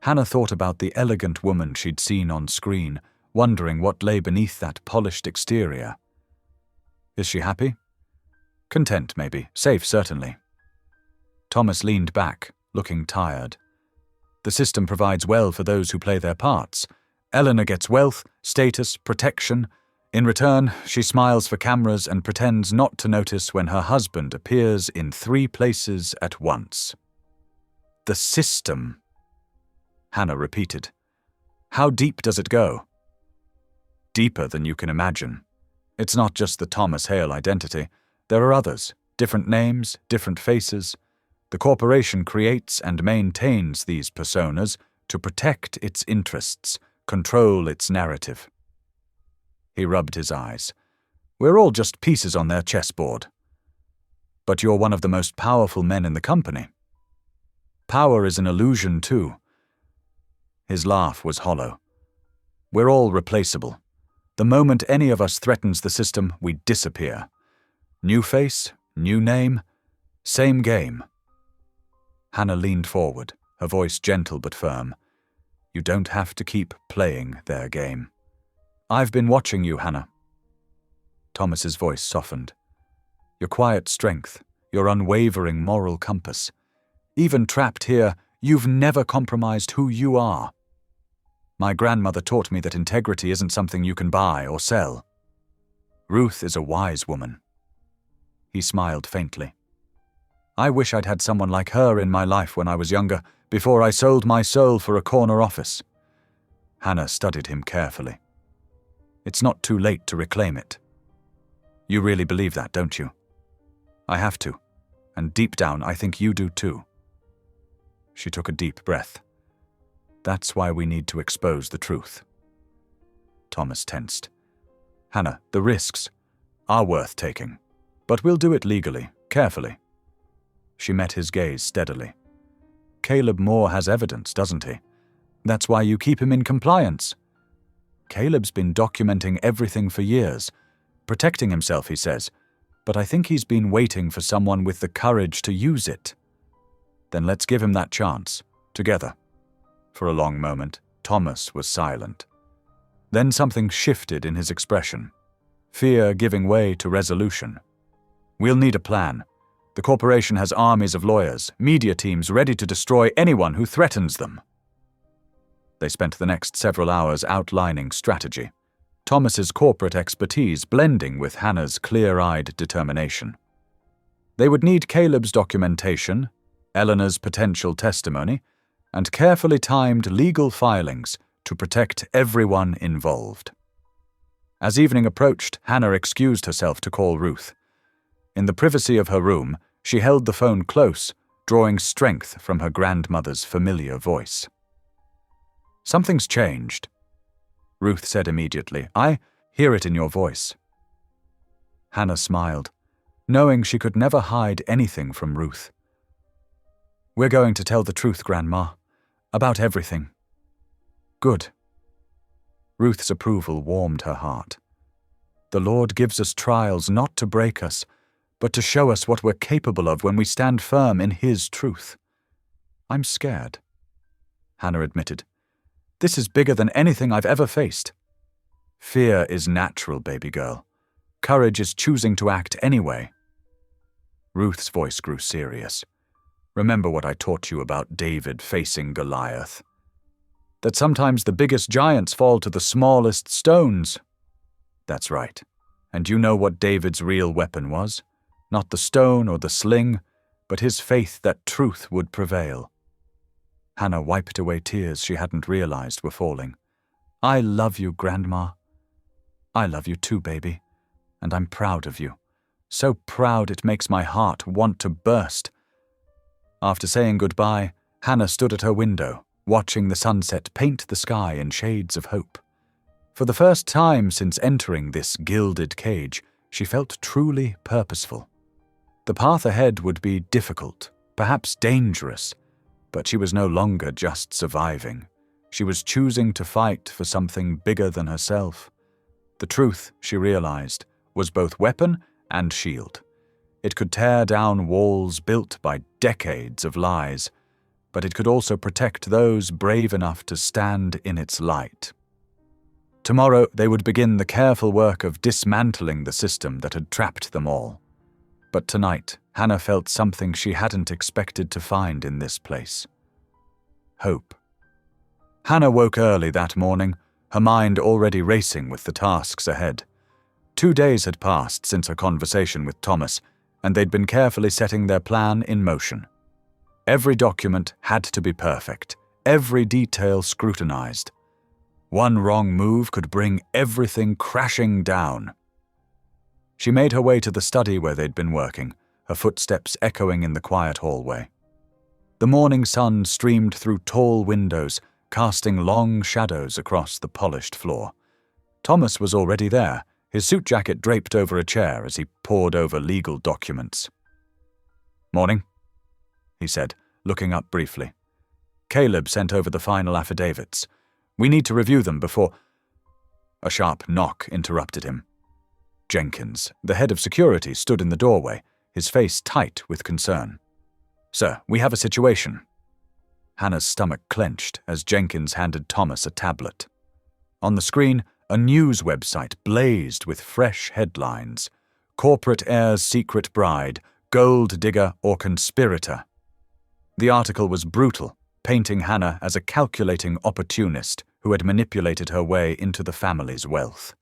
Hannah thought about the elegant woman she'd seen on screen, wondering what lay beneath that polished exterior. Is she happy? Content, maybe. Safe, certainly. Thomas leaned back, looking tired. The system provides well for those who play their parts. Eleanor gets wealth, status, protection. In return, she smiles for cameras and pretends not to notice when her husband appears in 3 places at once. The system, Hannah repeated. How deep does it go? Deeper than you can imagine. It's not just the Thomas Hale identity. There are others, different names, different faces. The corporation creates and maintains these personas to protect its interests, control its narrative. He rubbed his eyes. We're all just pieces on their chessboard. But you're one of the most powerful men in the company. Power is an illusion, too. His laugh was hollow. We're all replaceable. The moment any of us threatens the system, we disappear. New face, new name, same game. Hannah leaned forward, her voice gentle but firm. You don't have to keep playing their game. I've been watching you, Hannah. Thomas's voice softened. Your quiet strength, your unwavering moral compass. Even trapped here, you've never compromised who you are. My grandmother taught me that integrity isn't something you can buy or sell. Ruth is a wise woman. He smiled faintly. I wish I'd had someone like her in my life when I was younger, before I sold my soul for a corner office. Hannah studied him carefully. It's not too late to reclaim it. You really believe that, don't you? I have to, and deep down I think you do too. She took a deep breath. That's why we need to expose the truth. Thomas tensed. Hannah, the risks are worth taking, but we'll do it legally, carefully. She met his gaze steadily. Caleb Moore has evidence, doesn't he? That's why you keep him in compliance. Caleb's been documenting everything for years, protecting himself, he says, but I think he's been waiting for someone with the courage to use it. Then let's give him that chance, together. For a long moment, Thomas was silent. Then something shifted in his expression, fear giving way to resolution. We'll need a plan. The corporation has armies of lawyers, media teams ready to destroy anyone who threatens them. They spent the next several hours outlining strategy, Thomas's corporate expertise blending with Hannah's clear-eyed determination. They would need Caleb's documentation, Eleanor's potential testimony, and carefully timed legal filings to protect everyone involved. As evening approached, Hannah excused herself to call Ruth. In the privacy of her room, she held the phone close, drawing strength from her grandmother's familiar voice. Something's changed, Ruth said immediately. I hear it in your voice. Hannah smiled, knowing she could never hide anything from Ruth. We're going to tell the truth, Grandma, about everything. Good. Ruth's approval warmed her heart. The Lord gives us trials not to break us, but to show us what we're capable of when we stand firm in His truth. I'm scared, Hannah admitted. This is bigger than anything I've ever faced. Fear is natural, baby girl. Courage is choosing to act anyway. Ruth's voice grew serious. Remember what I taught you about David facing Goliath? That sometimes the biggest giants fall to the smallest stones. That's right. And you know what David's real weapon was? Not the stone or the sling, but his faith that truth would prevail. Hannah wiped away tears she hadn't realized were falling. I love you, Grandma. I love you too, baby. And I'm proud of you. So proud it makes my heart want to burst. After saying goodbye, Hannah stood at her window, watching the sunset paint the sky in shades of hope. For the first time since entering this gilded cage, she felt truly purposeful. The path ahead would be difficult, perhaps dangerous, but she was no longer just surviving. She was choosing to fight for something bigger than herself. The truth, she realized, was both weapon and shield. It could tear down walls built by decades of lies, but it could also protect those brave enough to stand in its light. Tomorrow they would begin the careful work of dismantling the system that had trapped them all. But tonight, Hannah felt something she hadn't expected to find in this place. Hope. Hannah woke early that morning, her mind already racing with the tasks ahead. 2 days had passed since her conversation with Thomas, and they'd been carefully setting their plan in motion. Every document had to be perfect, every detail scrutinized. One wrong move could bring everything crashing down. She made her way to the study where they'd been working, her footsteps echoing in the quiet hallway. The morning sun streamed through tall windows, casting long shadows across the polished floor. Thomas was already there, his suit jacket draped over a chair as he pored over legal documents. "Morning," he said, looking up briefly. "Caleb sent over the final affidavits. We need to review them before—" A sharp knock interrupted him. Jenkins, the head of security, stood in the doorway, his face tight with concern. "Sir, we have a situation." Hannah's stomach clenched as Jenkins handed Thomas a tablet. On the screen, a news website blazed with fresh headlines. Corporate heir's secret bride, gold digger or conspirator. The article was brutal, painting Hannah as a calculating opportunist who had manipulated her way into the family's wealth.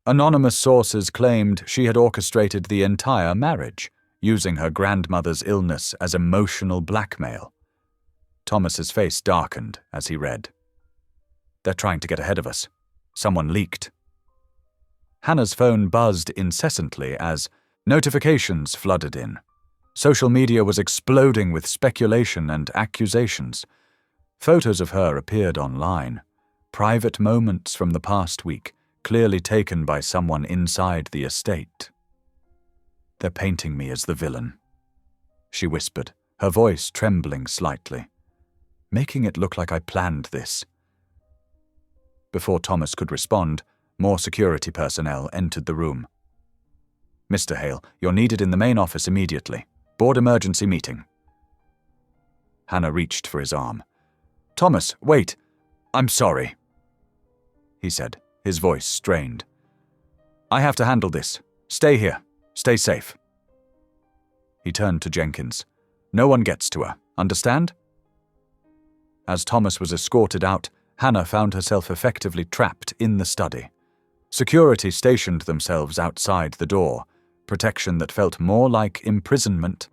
Anonymous sources claimed she had orchestrated the entire marriage, using her grandmother's illness as emotional blackmail. Thomas's face darkened as he read. "They're trying to get ahead of us. Someone leaked." Hannah's phone buzzed incessantly as notifications flooded in. Social media was exploding with speculation and accusations. Photos of her appeared online, private moments from the past week, clearly taken by someone inside the estate. "They're painting me as the villain," she whispered, her voice trembling slightly. "Making it look like I planned this." Before Thomas could respond, more security personnel entered the room. "Mr. Hale, you're needed in the main office immediately. Board emergency meeting." Hannah reached for his arm. "Thomas, wait. I'm sorry," he said, his voice strained. "I have to handle this. Stay here. Stay safe." He turned to Jenkins. "No one gets to her. Understand?" As Thomas was escorted out, Hannah found herself effectively trapped in the study. Security stationed themselves outside the door, protection that felt more like imprisonment.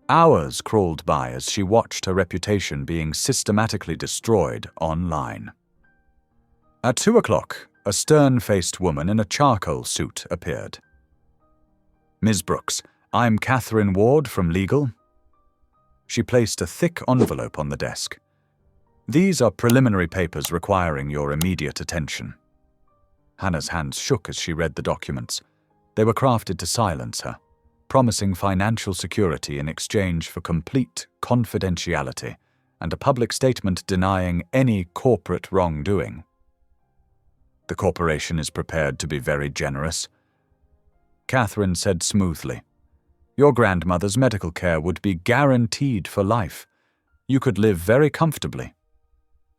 Hours crawled by as she watched her reputation being systematically destroyed online. At 2 o'clock, a stern-faced woman in a charcoal suit appeared. "Ms. Brooks, I'm Catherine Ward from Legal." She placed a thick envelope on the desk. "These are preliminary papers requiring your immediate attention." Hannah's hands shook as she read the documents. They were crafted to silence her, promising financial security in exchange for complete confidentiality and a public statement denying any corporate wrongdoing. The corporation is prepared to be very generous. Catherine said smoothly, "Your grandmother's medical care would be guaranteed for life. You could live very comfortably.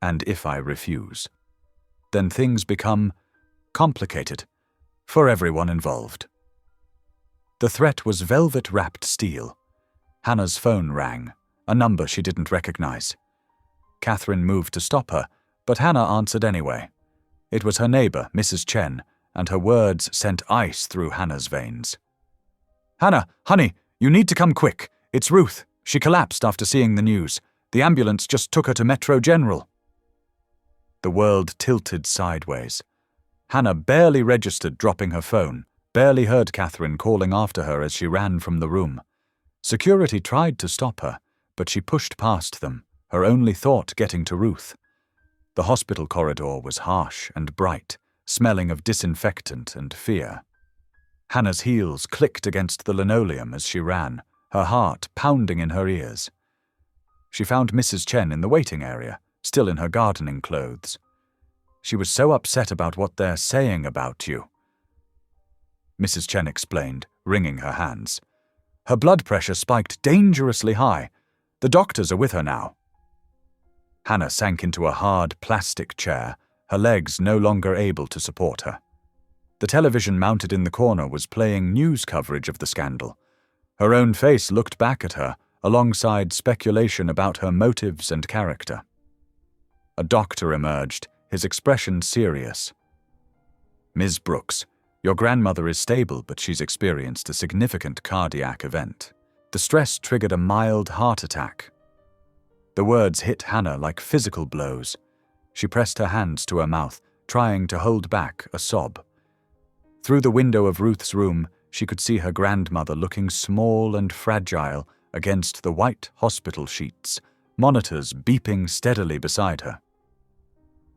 And if I refuse, then things become complicated for everyone involved." The threat was velvet-wrapped steel. Hannah's phone rang, a number she didn't recognize. Catherine moved to stop her, but Hannah answered anyway. It was her neighbor, Mrs. Chen, and her words sent ice through Hannah's veins. "Hannah, honey, you need to come quick. It's Ruth. She collapsed after seeing the news. The ambulance just took her to Metro General." The world tilted sideways. Hannah barely registered dropping her phone, barely heard Catherine calling after her as she ran from the room. Security tried to stop her, but she pushed past them, her only thought getting to Ruth. The hospital corridor was harsh and bright, smelling of disinfectant and fear. Hannah's heels clicked against the linoleum as she ran, her heart pounding in her ears. She found Mrs. Chen in the waiting area, still in her gardening clothes. "She was so upset about what they're saying about you," Mrs. Chen explained, wringing her hands. "Her blood pressure spiked dangerously high. The doctors are with her now." Hannah sank into a hard plastic chair, her legs no longer able to support her. The television mounted in the corner was playing news coverage of the scandal. Her own face looked back at her, alongside speculation about her motives and character. A doctor emerged, his expression serious. "Ms. Brooks, your grandmother is stable, but she's experienced a significant cardiac event. The stress triggered a mild heart attack." The words hit Hannah like physical blows. She pressed her hands to her mouth, trying to hold back a sob. Through the window of Ruth's room, she could see her grandmother looking small and fragile against the white hospital sheets, monitors beeping steadily beside her.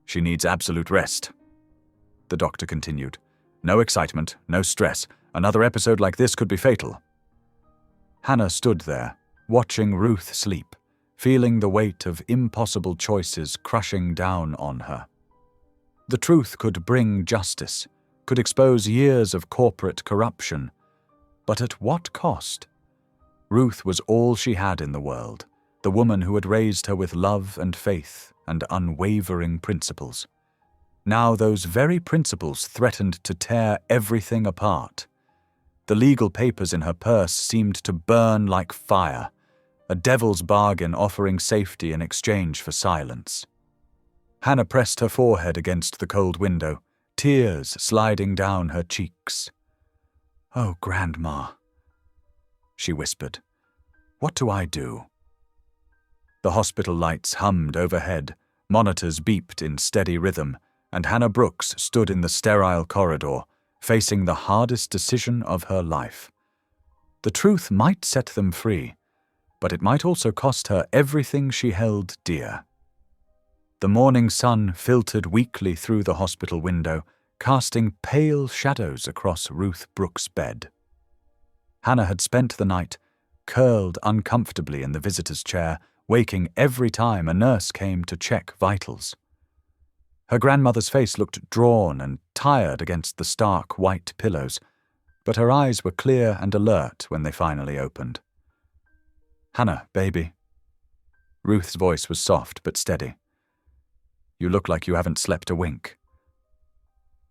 "She needs absolute rest," the doctor continued. "No excitement, no stress. Another episode like this could be fatal." Hannah stood there, watching Ruth sleep, feeling the weight of impossible choices crushing down on her. The truth could bring justice, could expose years of corporate corruption. But at what cost? Ruth was all she had in the world, the woman who had raised her with love and faith and unwavering principles. Now those very principles threatened to tear everything apart. The legal papers in her purse seemed to burn like fire, a devil's bargain offering safety in exchange for silence. Hannah pressed her forehead against the cold window, tears sliding down her cheeks. "Oh, Grandma," she whispered. "What do I do?" The hospital lights hummed overhead, monitors beeped in steady rhythm, and Hannah Brooks stood in the sterile corridor, facing the hardest decision of her life. The truth might set them free, but it might also cost her everything she held dear. The morning sun filtered weakly through the hospital window, casting pale shadows across Ruth Brooks' bed. Hannah had spent the night curled uncomfortably in the visitor's chair, waking every time a nurse came to check vitals. Her grandmother's face looked drawn and tired against the stark white pillows, but her eyes were clear and alert when they finally opened. "Hannah, baby." Ruth's voice was soft but steady. "You look like you haven't slept a wink."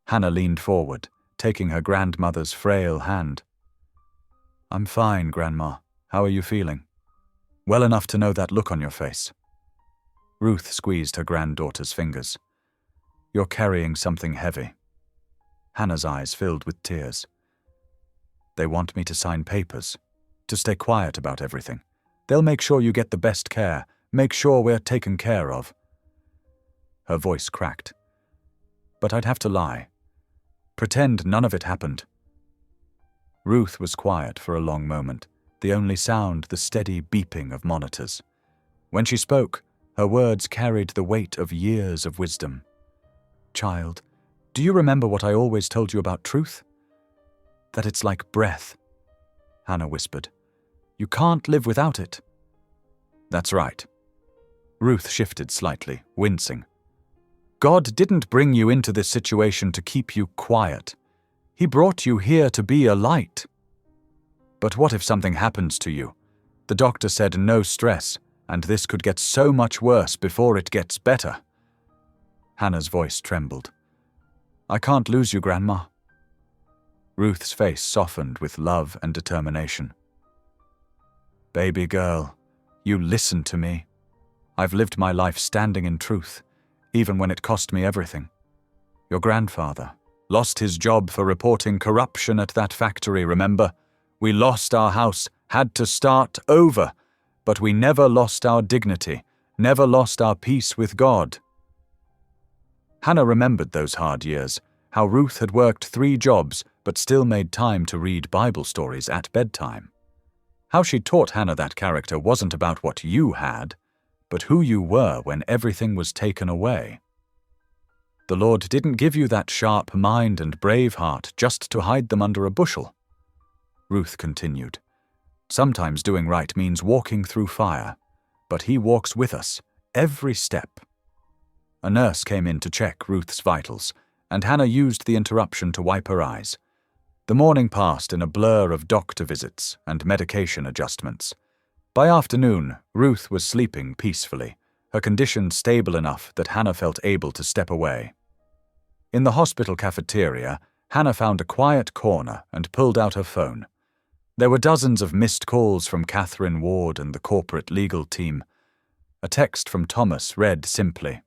Hannah leaned forward, taking her grandmother's frail hand. "I'm fine, Grandma. How are you feeling?" "Well enough to know that look on your face." Ruth squeezed her granddaughter's fingers. "You're carrying something heavy." Hannah's eyes filled with tears. "They want me to sign papers, to stay quiet about everything. They'll make sure you get the best care, make sure we're taken care of." Her voice cracked. "But I'd have to lie. Pretend none of it happened." Ruth was quiet for a long moment, the only sound the steady beeping of monitors. When she spoke, her words carried the weight of years of wisdom. "Child, do you remember what I always told you about truth? That it's like breath," Hannah whispered. "You can't live without it." "That's right." Ruth shifted slightly, wincing. God didn't bring you into this situation to keep you quiet. He brought you here to be a light. But what if something happens to you? The doctor said no stress, and this could get so much worse before it gets better. Hannah's voice trembled. I can't lose you, Grandma. Ruth's face softened with love and determination. Baby girl, you listen to me. I've lived my life standing in truth, even when it cost me everything. Your grandfather lost his job for reporting corruption at that factory, remember? We lost our house, had to start over, but we never lost our dignity, never lost our peace with God. Hannah remembered those hard years, how Ruth had worked 3 jobs but still made time to read Bible stories at bedtime. How she taught Hannah that character wasn't about what you had, but who you were when everything was taken away. The Lord didn't give you that sharp mind and brave heart just to hide them under a bushel. Ruth continued. Sometimes doing right means walking through fire, but He walks with us, every step. A nurse came in to check Ruth's vitals, and Hannah used the interruption to wipe her eyes. The morning passed in a blur of doctor visits and medication adjustments. By afternoon, Ruth was sleeping peacefully, her condition stable enough that Hannah felt able to step away. In the hospital cafeteria, Hannah found a quiet corner and pulled out her phone. There were dozens of missed calls from Catherine Ward and the corporate legal team. A text from Thomas read simply,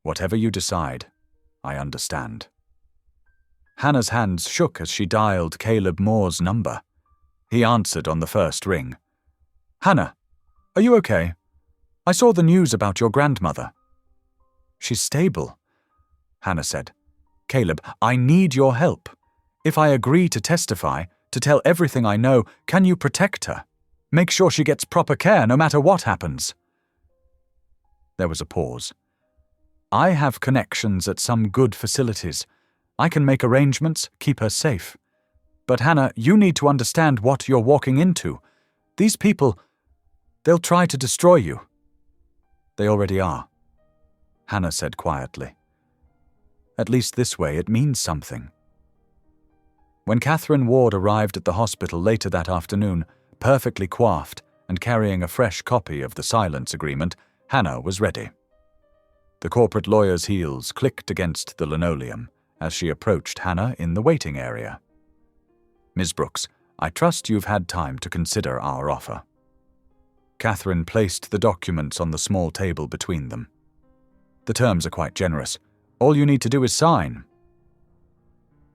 "Whatever you decide, I understand." Hannah's hands shook as she dialed Caleb Moore's number. He answered on the first ring. "Hannah, are you okay? I saw the news about your grandmother." "She's stable," Hannah said. "Caleb, I need your help. If I agree to testify, to tell everything I know, can you protect her? Make sure she gets proper care no matter what happens." There was a pause. "I have connections at some good facilities. I can make arrangements, keep her safe. But Hannah, you need to understand what you're walking into. These people, they'll try to destroy you." "They already are," Hannah said quietly. "At least this way it means something." When Catherine Ward arrived at the hospital later that afternoon, perfectly coiffed and carrying a fresh copy of the silence agreement, Hannah was ready. The corporate lawyer's heels clicked against the linoleum as she approached Hannah in the waiting area. "Ms. Brooks, I trust you've had time to consider our offer." Catherine placed the documents on the small table between them. "The terms are quite generous. All you need to do is sign."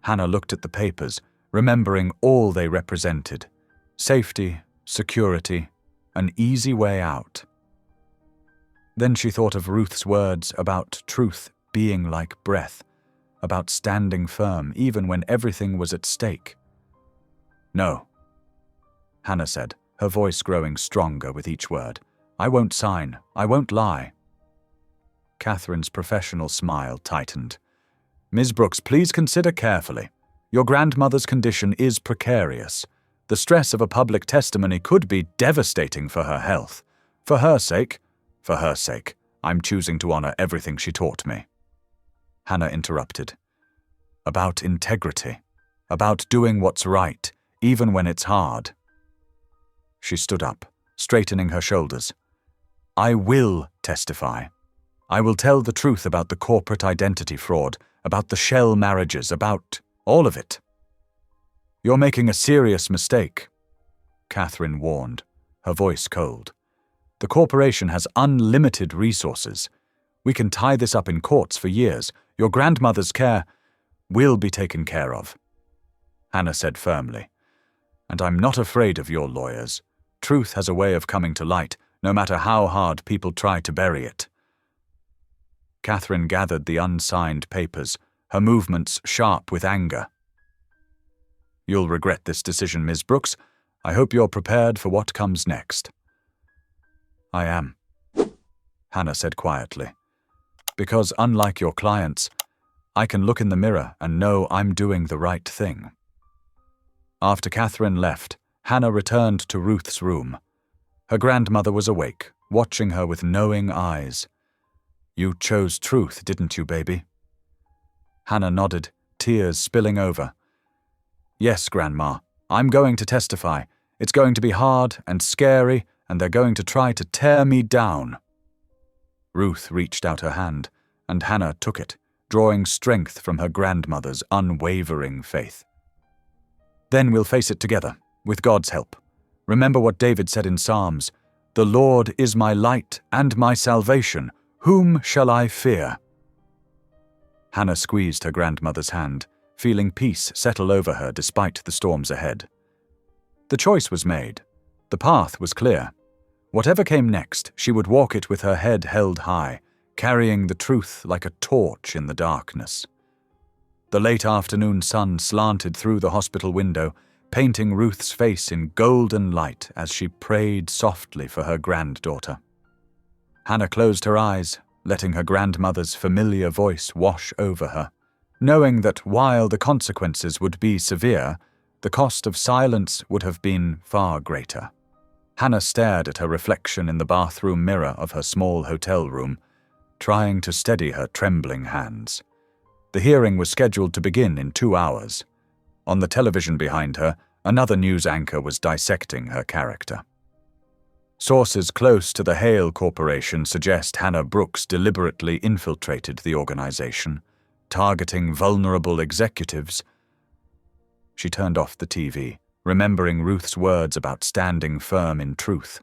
Hannah looked at the papers, remembering all they represented: safety, security, an easy way out. Then she thought of Ruth's words about truth being like breath, about standing firm even when everything was at stake. "No," Hannah said, her voice growing stronger with each word. "I won't sign. I won't lie." Catherine's professional smile tightened. "Ms. Brooks, please consider carefully. Your grandmother's condition is precarious. The stress of a public testimony could be devastating for her health. For her sake, I'm choosing to honor everything she taught me." Hannah interrupted. "About integrity, about doing what's right, even when it's hard." She stood up, straightening her shoulders. "I will testify. I will tell the truth about the corporate identity fraud, about the shell marriages, about all of it." "You're making a serious mistake," Catherine warned, her voice cold. "The corporation has unlimited resources. We can tie this up in courts for years. Your grandmother's care will be taken care of," Hannah said firmly. "And I'm not afraid of your lawyers. Truth has a way of coming to light, no matter how hard people try to bury it." Catherine gathered the unsigned papers, her movements sharp with anger. "You'll regret this decision, Ms. Brooks. I hope you're prepared for what comes next." "I am," Hannah said quietly. "Because unlike your clients, I can look in the mirror and know I'm doing the right thing." After Catherine left, Hannah returned to Ruth's room. Her grandmother was awake, watching her with knowing eyes. "You chose truth, didn't you, baby?" Hannah nodded, tears spilling over. "Yes, Grandma. I'm going to testify. It's going to be hard and scary, and they're going to try to tear me down." Ruth reached out her hand, and Hannah took it, drawing strength from her grandmother's unwavering faith. "Then we'll face it together, with God's help. Remember what David said in Psalms, 'The Lord is my light and my salvation. Whom shall I fear?'" Hannah squeezed her grandmother's hand, feeling peace settle over her despite the storms ahead. The choice was made. The path was clear. Whatever came next, she would walk it with her head held high, carrying the truth like a torch in the darkness. The late afternoon sun slanted through the hospital window, painting Ruth's face in golden light as she prayed softly for her granddaughter. Hannah closed her eyes, letting her grandmother's familiar voice wash over her, knowing that while the consequences would be severe, the cost of silence would have been far greater. Hannah stared at her reflection in the bathroom mirror of her small hotel room, trying to steady her trembling hands. The hearing was scheduled to begin in 2 hours. On the television behind her, another news anchor was dissecting her character. Sources close to the Hale Corporation suggest Hannah Brooks deliberately infiltrated the organization, targeting vulnerable executives. She turned off the TV, remembering Ruth's words about standing firm in truth.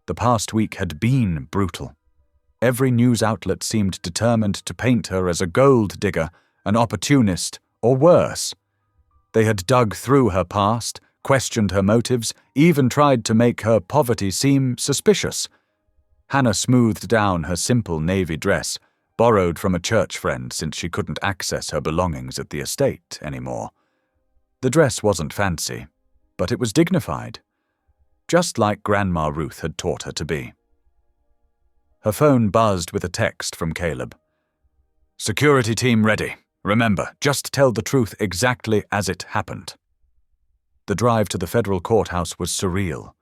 The past week had been brutal. Every news outlet seemed determined to paint her as a gold digger, an opportunist, or worse. They had dug through her past, questioned her motives, even tried to make her poverty seem suspicious. Hannah smoothed down her simple navy dress, borrowed from a church friend since she couldn't access her belongings at the estate anymore. The dress wasn't fancy, but it was dignified, just like Grandma Ruth had taught her to be. Her phone buzzed with a text from Caleb. "Security team ready. Remember, just tell the truth exactly as it happened." The drive to the federal courthouse was surreal.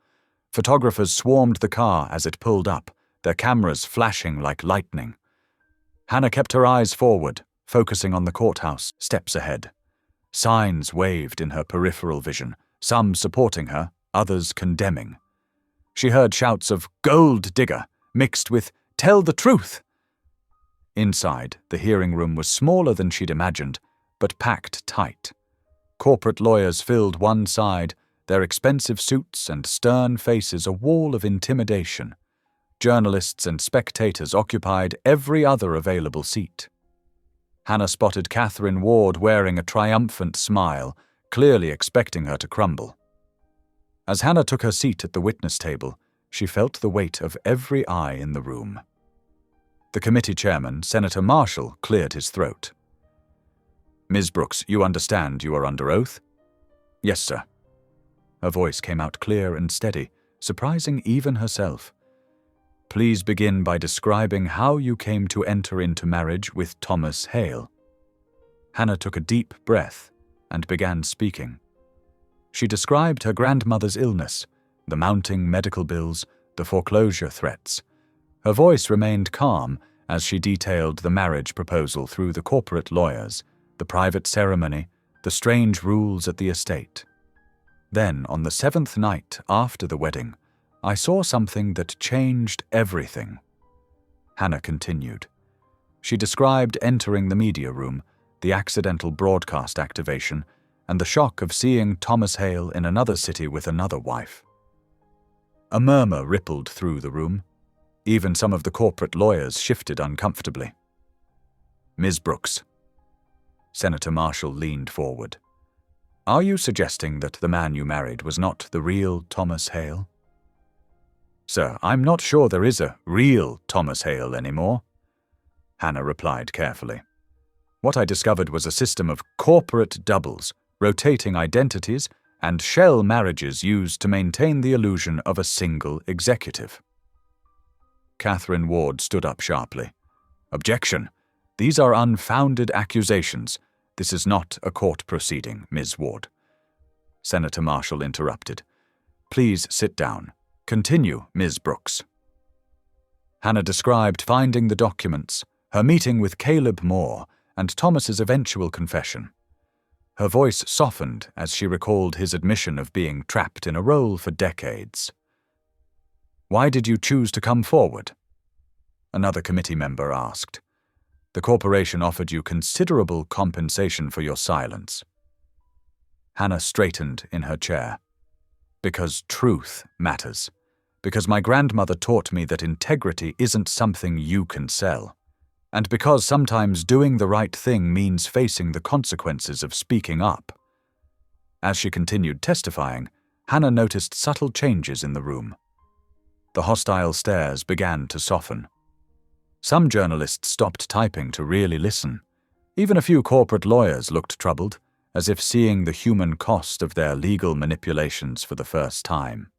Photographers swarmed the car as it pulled up, their cameras flashing like lightning. Hannah kept her eyes forward, focusing on the courthouse, steps ahead. Signs waved in her peripheral vision, some supporting her, others condemning. She heard shouts of "Gold digger!" mixed with "Tell the truth!" Inside, the hearing room was smaller than she'd imagined, but packed tight. Corporate lawyers filled one side, their expensive suits and stern faces a wall of intimidation. Journalists and spectators occupied every other available seat. Hannah spotted Catherine Ward wearing a triumphant smile, clearly expecting her to crumble. As Hannah took her seat at the witness table, she felt the weight of every eye in the room. The committee chairman, Senator Marshall, cleared his throat. "Ms. Brooks, you understand you are under oath?" "Yes, sir." Her voice came out clear and steady, surprising even herself. "Please begin by describing how you came to enter into marriage with Thomas Hale." Hannah took a deep breath and began speaking. She described her grandmother's illness, the mounting medical bills, the foreclosure threats. Her voice remained calm as she detailed the marriage proposal through the corporate lawyers, the private ceremony, the strange rules at the estate. Then, on the 7th night after the wedding, I saw something that changed everything. Hannah continued. She described entering the media room, the accidental broadcast activation, and the shock of seeing Thomas Hale in another city with another wife. A murmur rippled through the room. Even some of the corporate lawyers shifted uncomfortably. "Ms. Brooks." Senator Marshall leaned forward. "Are you suggesting that the man you married was not the real Thomas Hale?" "Sir, I'm not sure there is a real Thomas Hale anymore," Hannah replied carefully. "What I discovered was a system of corporate doubles, rotating identities, and shell marriages used to maintain the illusion of a single executive." Catherine Ward stood up sharply. "Objection! These are unfounded accusations. This is not a court proceeding, Ms. Ward." Senator Marshall interrupted. "Please sit down. Continue, Ms. Brooks." Hannah described finding the documents, her meeting with Caleb Moore, and Thomas's eventual confession. Her voice softened as she recalled his admission of being trapped in a role for decades. "Why did you choose to come forward?" another committee member asked. "The corporation offered you considerable compensation for your silence." Hannah straightened in her chair. "Because truth matters. Because my grandmother taught me that integrity isn't something you can sell. And because sometimes doing the right thing means facing the consequences of speaking up." As she continued testifying, Hannah noticed subtle changes in the room. The hostile stares began to soften. Some journalists stopped typing to really listen. Even a few corporate lawyers looked troubled, as if seeing the human cost of their legal manipulations for the first time.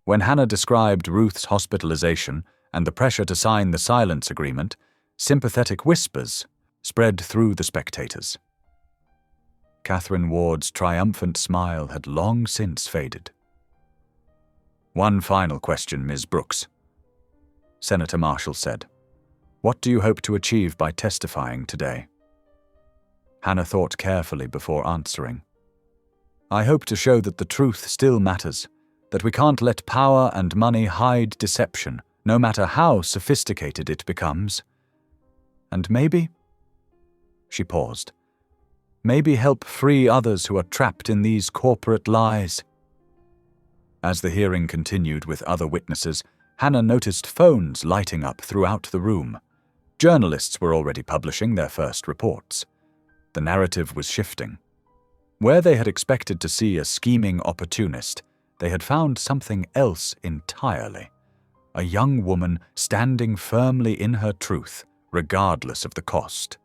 When Hannah described Ruth's hospitalization and the pressure to sign the silence agreement, sympathetic whispers spread through the spectators. Catherine Ward's triumphant smile had long since faded. "One final question, Ms. Brooks," Senator Marshall said. "What do you hope to achieve by testifying today?" Hannah thought carefully before answering. "I hope to show that the truth still matters, that we can't let power and money hide deception, no matter how sophisticated it becomes. And maybe," she paused, "maybe help free others who are trapped in these corporate lies." As the hearing continued with other witnesses, Hannah noticed phones lighting up throughout the room. Journalists were already publishing their first reports. The narrative was shifting. Where they had expected to see a scheming opportunist, they had found something else entirely. A young woman standing firmly in her truth, regardless of the cost.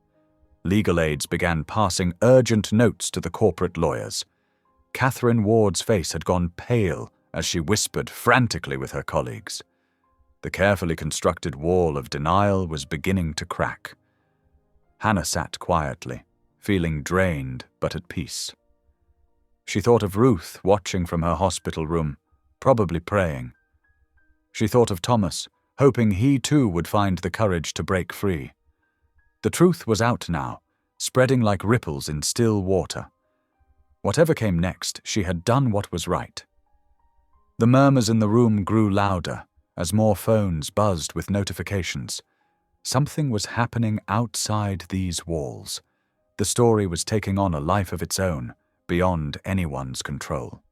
Legal aides began passing urgent notes to the corporate lawyers. Catherine Ward's face had gone pale as she whispered frantically with her colleagues. The carefully constructed wall of denial was beginning to crack. Hannah sat quietly, feeling drained but at peace. She thought of Ruth watching from her hospital room, probably praying. She thought of Thomas, hoping he too would find the courage to break free. The truth was out now, spreading like ripples in still water. Whatever came next, she had done what was right. The murmurs in the room grew louder as more phones buzzed with notifications. Something was happening outside these walls. The story was taking on a life of its own, beyond anyone's control.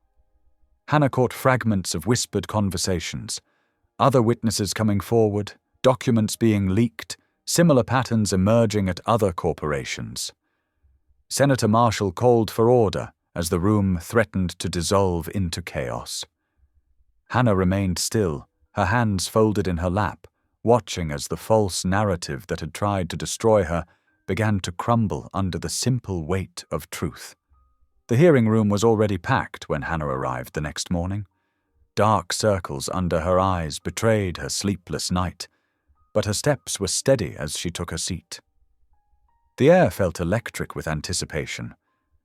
Hannah caught fragments of whispered conversations, other witnesses coming forward, documents being leaked, similar patterns emerging at other corporations. Senator Marshall called for order as the room threatened to dissolve into chaos. Hannah remained still, her hands folded in her lap, watching as the false narrative that had tried to destroy her began to crumble under the simple weight of truth. The hearing room was already packed when Hannah arrived the next morning. Dark circles under her eyes betrayed her sleepless night, but her steps were steady as she took her seat. The air felt electric with anticipation.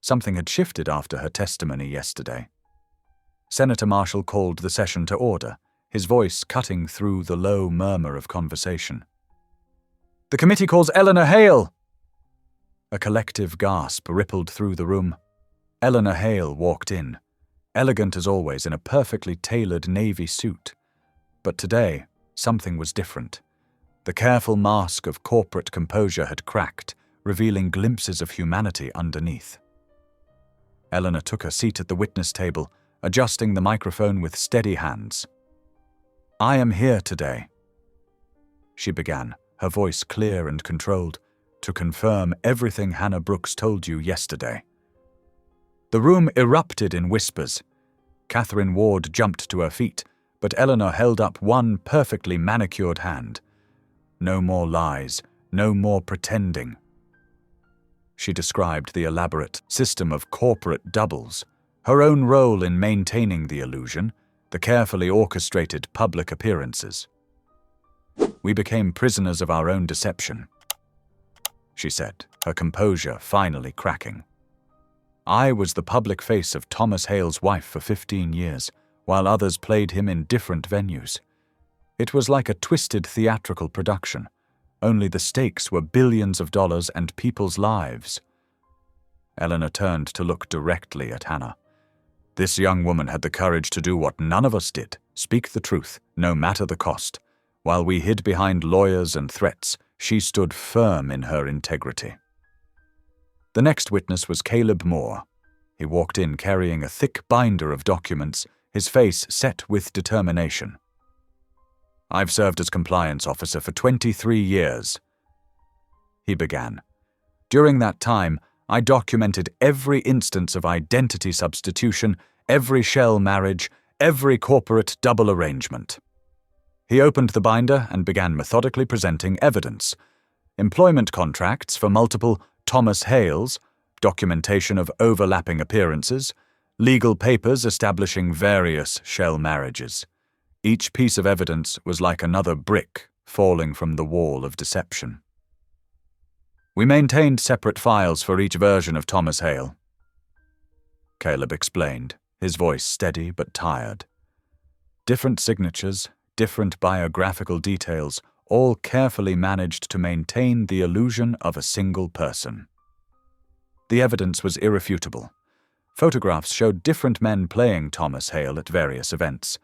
Something had shifted after her testimony yesterday. Senator Marshall called the session to order, his voice cutting through the low murmur of conversation. "The committee calls Eleanor Hale!" A collective gasp rippled through the room. Eleanor Hale walked in, elegant as always in a perfectly tailored navy suit. But today, something was different. The careful mask of corporate composure had cracked, revealing glimpses of humanity underneath. Eleanor took her seat at the witness table, adjusting the microphone with steady hands. "I am here today," she began, her voice clear and controlled, "to confirm everything Hannah Brooks told you yesterday." The room erupted in whispers. Catherine Ward jumped to her feet, but Eleanor held up one perfectly manicured hand. "No more lies, no more pretending." She described the elaborate system of corporate doubles, her own role in maintaining the illusion, the carefully orchestrated public appearances. "We became prisoners of our own deception," she said, her composure finally cracking. "I was the public face of Thomas Hale's wife for 15 years, while others played him in different venues. It was like a twisted theatrical production, only the stakes were billions of dollars and people's lives. Eleanor turned to look directly at Hannah. This young woman had the courage to do what none of us did, speak the truth, no matter the cost. While we hid behind lawyers and threats, she stood firm in her integrity. The next witness was Caleb Moore. He walked in carrying a thick binder of documents, his face set with determination. "I've served as compliance officer for 23 years," he began. "During that time, I documented every instance of identity substitution, every shell marriage, every corporate double arrangement." He opened the binder and began methodically presenting evidence. Employment contracts for multiple Thomas Hales, documentation of overlapping appearances, legal papers establishing various shell marriages. Each piece of evidence was like another brick falling from the wall of deception. "We maintained separate files for each version of Thomas Hale," Caleb explained, his voice steady but tired. "Different signatures, different biographical details, all carefully managed to maintain the illusion of a single person." The evidence was irrefutable. Photographs showed different men playing Thomas Hale at various events.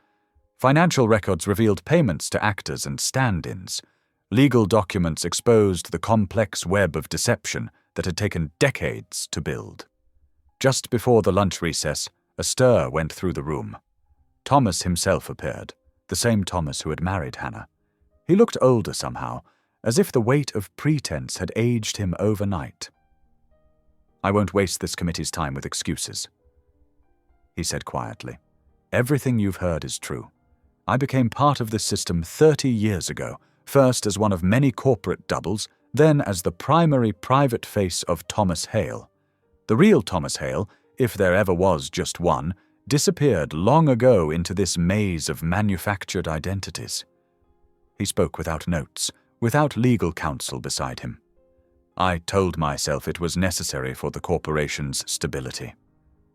Financial records revealed payments to actors and stand-ins. Legal documents exposed the complex web of deception that had taken decades to build. Just before the lunch recess, a stir went through the room. Thomas himself appeared, the same Thomas who had married Hannah. He looked older somehow, as if the weight of pretense had aged him overnight. "I won't waste this committee's time with excuses," he said quietly. "Everything you've heard is true. I became part of this system 30 years ago, first as one of many corporate doubles, then as the primary private face of Thomas Hale. The real Thomas Hale, if there ever was just one, disappeared long ago into this maze of manufactured identities." He spoke without notes, without legal counsel beside him. "I told myself it was necessary for the corporation's stability,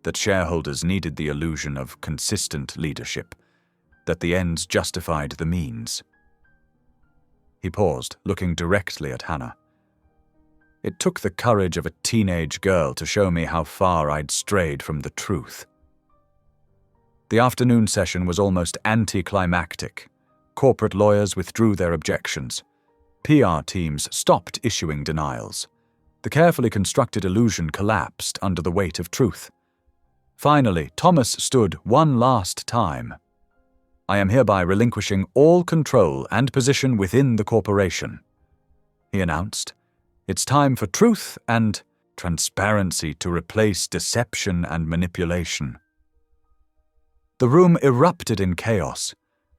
that shareholders needed the illusion of consistent leadership, that the ends justified the means." He paused, looking directly at Hannah. "It took the courage of a teenage girl to show me how far I'd strayed from the truth." The afternoon session was almost anticlimactic. Corporate lawyers withdrew their objections. PR teams stopped issuing denials. The carefully constructed illusion collapsed under the weight of truth. Finally, Thomas stood one last time. "I am hereby relinquishing all control and position within the corporation," he announced. "It's time for truth and transparency to replace deception and manipulation." The room erupted in chaos.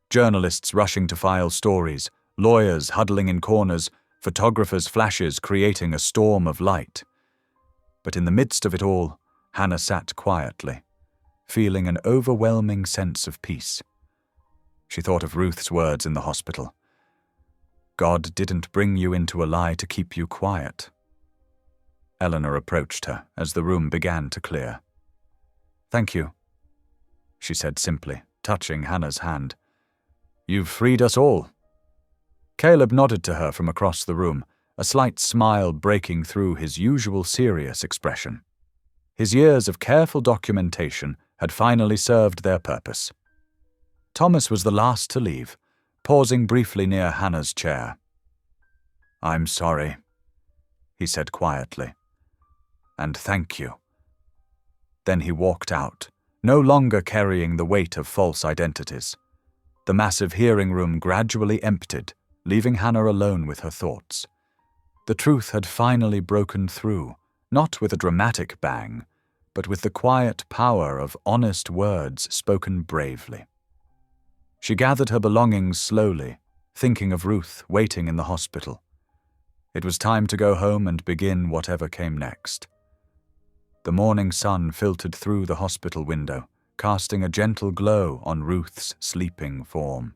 Journalists rushing to file stories, lawyers huddling in corners, photographers' flashes creating a storm of light. But in the midst of it all, Hannah sat quietly, feeling an overwhelming sense of peace. She thought of Ruth's words in the hospital. "God didn't bring you into a lie to keep you quiet." Eleanor approached her as the room began to clear. "Thank you," she said simply, touching Hannah's hand. "You've freed us all." Caleb nodded to her from across the room, a slight smile breaking through his usual serious expression. His years of careful documentation had finally served their purpose. Thomas was the last to leave, pausing briefly near Hannah's chair. "I'm sorry," he said quietly. "And thank you." Then he walked out, no longer carrying the weight of false identities. The massive hearing room gradually emptied, leaving Hannah alone with her thoughts. The truth had finally broken through, not with a dramatic bang, but with the quiet power of honest words spoken bravely. She gathered her belongings slowly, thinking of Ruth waiting in the hospital. It was time to go home and begin whatever came next. The morning sun filtered through the hospital window, casting a gentle glow on Ruth's sleeping form.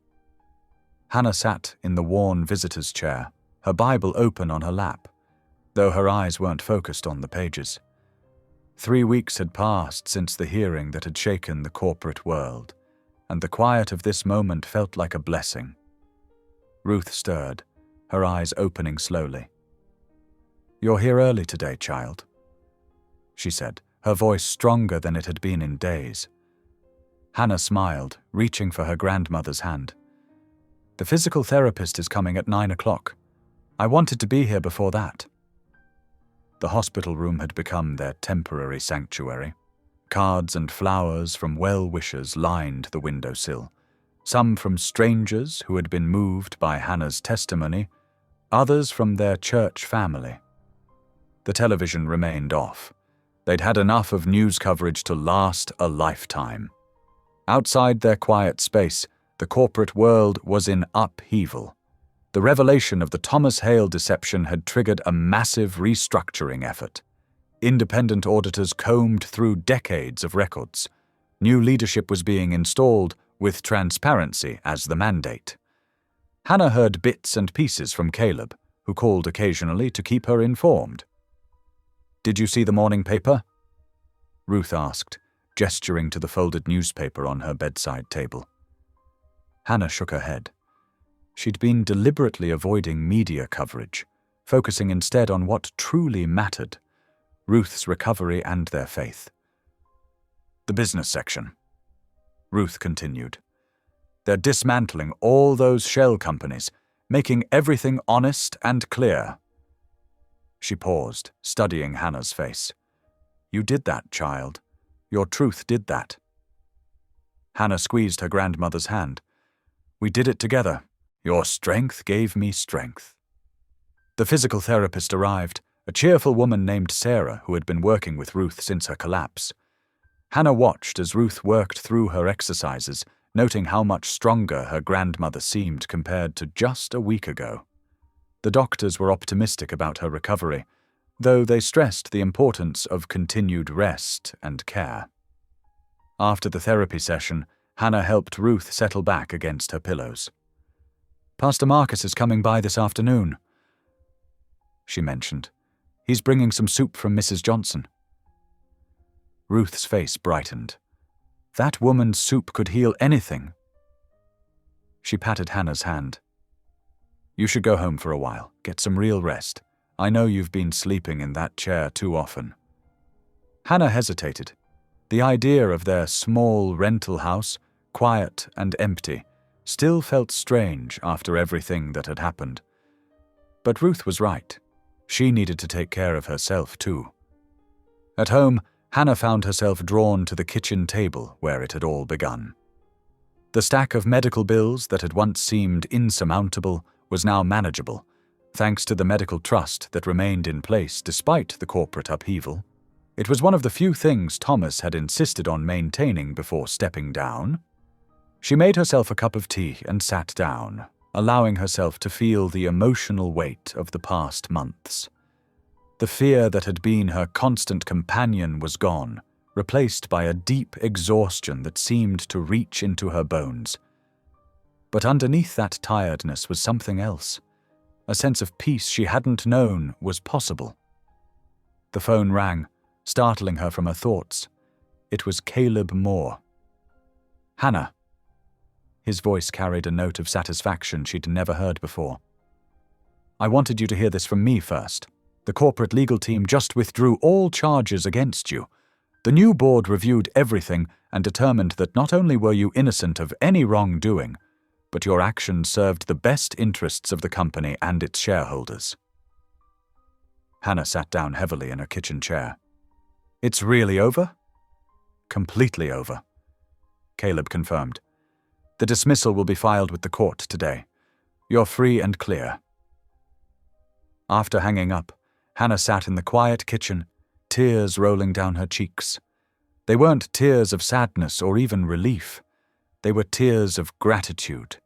Hannah sat in the worn visitor's chair, her Bible open on her lap, though her eyes weren't focused on the pages. 3 weeks had passed since the hearing that had shaken the corporate world, and the quiet of this moment felt like a blessing. Ruth stirred, her eyes opening slowly. "You're here early today, child," she said, her voice stronger than it had been in days. Hannah smiled, reaching for her grandmother's hand. "The physical therapist is coming at 9 o'clock. I wanted to be here before that." The hospital room had become their temporary sanctuary. Cards and flowers from well-wishers lined the windowsill, some from strangers who had been moved by Hannah's testimony, others from their church family. The television remained off. They'd had enough of news coverage to last a lifetime. Outside their quiet space, the corporate world was in upheaval. The revelation of the Thomas Hale deception had triggered a massive restructuring effort. Independent auditors combed through decades of records. New leadership was being installed, with transparency as the mandate. Hannah heard bits and pieces from Caleb, who called occasionally to keep her informed. "Did you see the morning paper?" Ruth asked, gesturing to the folded newspaper on her bedside table. Hannah shook her head. She'd been deliberately avoiding media coverage, focusing instead on what truly mattered: Ruth's recovery and their faith. "The business section," Ruth continued. "They're dismantling all those shell companies, making everything honest and clear." She paused, studying Hannah's face. "You did that, child. Your truth did that." Hannah squeezed her grandmother's hand. "We did it together. Your strength gave me strength." The physical therapist arrived, a cheerful woman named Sarah who had been working with Ruth since her collapse. Hannah watched as Ruth worked through her exercises, noting how much stronger her grandmother seemed compared to just a week ago. The doctors were optimistic about her recovery, though they stressed the importance of continued rest and care. After the therapy session, Hannah helped Ruth settle back against her pillows. "Pastor Marcus is coming by this afternoon," she mentioned. "He's bringing some soup from Mrs. Johnson." Ruth's face brightened. That woman's soup could heal anything. She patted Hannah's hand. "You should go home for a while, get some real rest. I know you've been sleeping in that chair too often." Hannah hesitated. The idea of their small rental house, quiet and empty, still felt strange after everything that had happened. But Ruth was right. She needed to take care of herself too. At home, Hannah found herself drawn to the kitchen table where it had all begun. The stack of medical bills that had once seemed insurmountable was now manageable, thanks to the medical trust that remained in place despite the corporate upheaval. It was one of the few things Thomas had insisted on maintaining before stepping down. She made herself a cup of tea and sat down, allowing herself to feel the emotional weight of the past months. The fear that had been her constant companion was gone, replaced by a deep exhaustion that seemed to reach into her bones. But underneath that tiredness was something else. A sense of peace she hadn't known was possible. The phone rang, startling her from her thoughts. It was Caleb Moore. "Hannah." His voice carried a note of satisfaction she'd never heard before. "I wanted you to hear this from me first. The corporate legal team just withdrew all charges against you. The new board reviewed everything and determined that not only were you innocent of any wrongdoing, but your actions served the best interests of the company and its shareholders." Hannah sat down heavily in her kitchen chair. "It's really over?" "Completely over," Caleb confirmed. "The dismissal will be filed with the court today. You're free and clear." After hanging up, Hannah sat in the quiet kitchen, tears rolling down her cheeks. They weren't tears of sadness or even relief. They were tears of gratitude.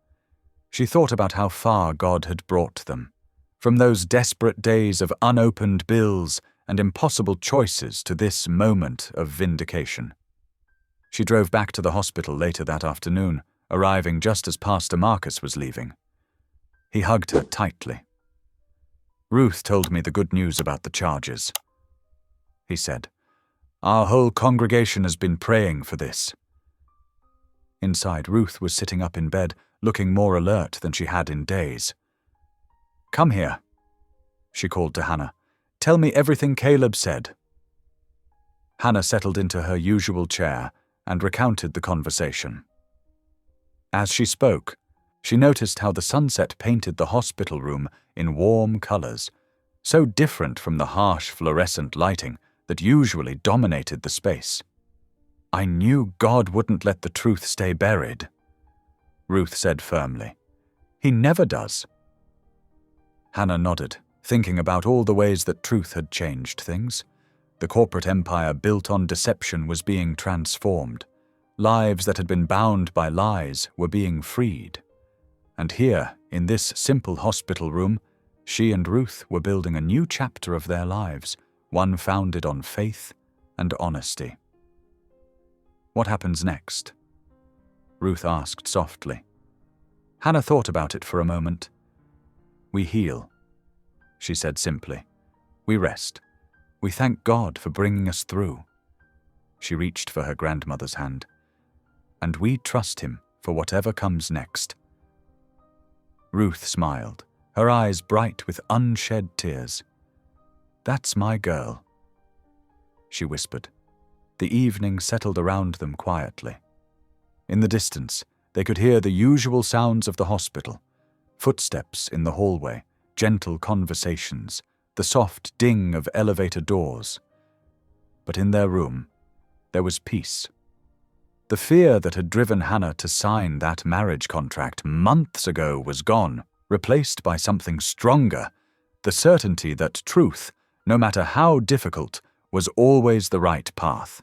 She thought about how far God had brought them, from those desperate days of unopened bills and impossible choices to this moment of vindication. She drove back to the hospital later that afternoon, arriving just as Pastor Marcus was leaving. He hugged her tightly. "Ruth told me the good news about the charges," he said. "Our whole congregation has been praying for this." Inside, Ruth was sitting up in bed, looking more alert than she had in days. "Come here," she called to Hannah. "Tell me everything Caleb said." Hannah settled into her usual chair and recounted the conversation. As she spoke, she noticed how the sunset painted the hospital room in warm colors, so different from the harsh fluorescent lighting that usually dominated the space. "I knew God wouldn't let the truth stay buried," Ruth said firmly. "He never does." Hannah nodded, thinking about all the ways that truth had changed things. The corporate empire built on deception was being transformed. Lives that had been bound by lies were being freed. And here, in this simple hospital room, she and Ruth were building a new chapter of their lives, one founded on faith and honesty. "What happens next?" Ruth asked softly. Hannah thought about it for a moment. "We heal," she said simply. "We rest. We thank God for bringing us through." She reached for her grandmother's hand. "And we trust him for whatever comes next." Ruth smiled, her eyes bright with unshed tears. "That's my girl," she whispered. The evening settled around them quietly. In the distance, they could hear the usual sounds of the hospital: footsteps in the hallway, gentle conversations, the soft ding of elevator doors. But in their room, there was peace. The fear that had driven Hannah to sign that marriage contract months ago was gone, replaced by something stronger: the certainty that truth, no matter how difficult, was always the right path.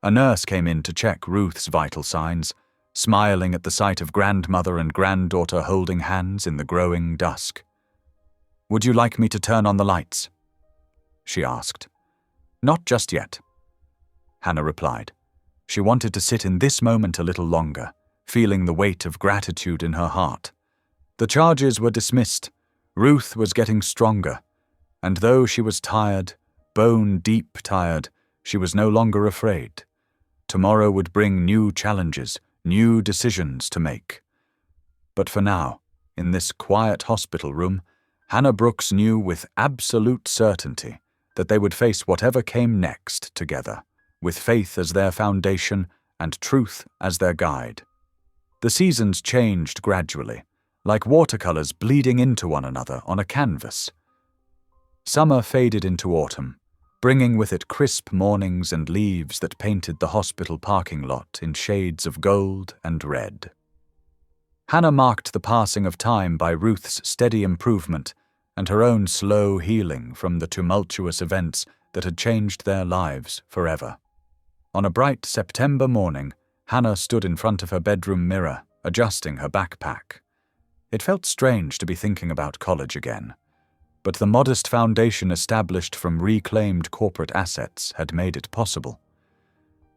A nurse came in to check Ruth's vital signs, smiling at the sight of grandmother and granddaughter holding hands in the growing dusk. "Would you like me to turn on the lights?" she asked. "Not just yet," Hannah replied. She wanted to sit in this moment a little longer, feeling the weight of gratitude in her heart. The charges were dismissed. Ruth was getting stronger. And though she was tired, bone-deep tired, she was no longer afraid. Tomorrow would bring new challenges, new decisions to make. But for now, in this quiet hospital room, Hannah Brooks knew with absolute certainty that they would face whatever came next together, with faith as their foundation and truth as their guide. The seasons changed gradually, like watercolors bleeding into one another on a canvas. Summer faded into autumn, bringing with it crisp mornings and leaves that painted the hospital parking lot in shades of gold and red. Hannah marked the passing of time by Ruth's steady improvement and her own slow healing from the tumultuous events that had changed their lives forever. On a bright September morning, Hannah stood in front of her bedroom mirror, adjusting her backpack. It felt strange to be thinking about college again, but the modest foundation established from reclaimed corporate assets had made it possible.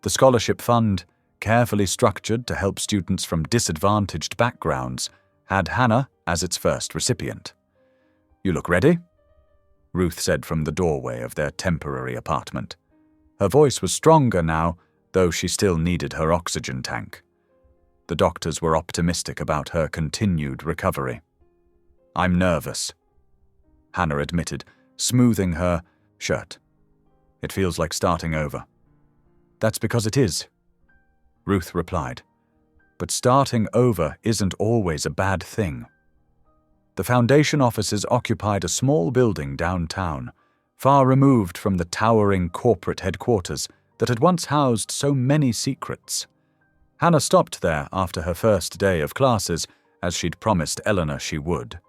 The scholarship fund, carefully structured to help students from disadvantaged backgrounds, had Hannah as its first recipient. "You look ready?" Ruth said from the doorway of their temporary apartment. Her voice was stronger now, though she still needed her oxygen tank. The doctors were optimistic about her continued recovery. "I'm nervous," Hannah admitted, smoothing her shirt. "It feels like starting over." "That's because it is," Ruth replied. "But starting over isn't always a bad thing." The foundation offices occupied a small building downtown, far removed from the towering corporate headquarters that had once housed so many secrets. Hannah stopped there after her first day of classes, as she'd promised Eleanor she would.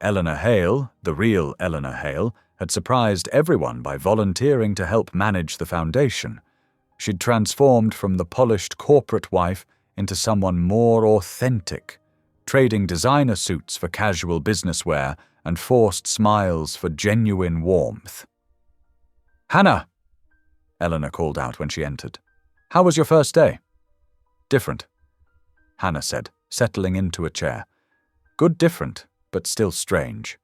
Eleanor Hale, the real Eleanor Hale, had surprised everyone by volunteering to help manage the foundation. She'd transformed from the polished corporate wife into someone more authentic, trading designer suits for casual business wear and forced smiles for genuine warmth. "Hannah!" Eleanor called out when she entered. "How was your first day?" "Different," Hannah said, settling into a chair. "Good different, but still strange."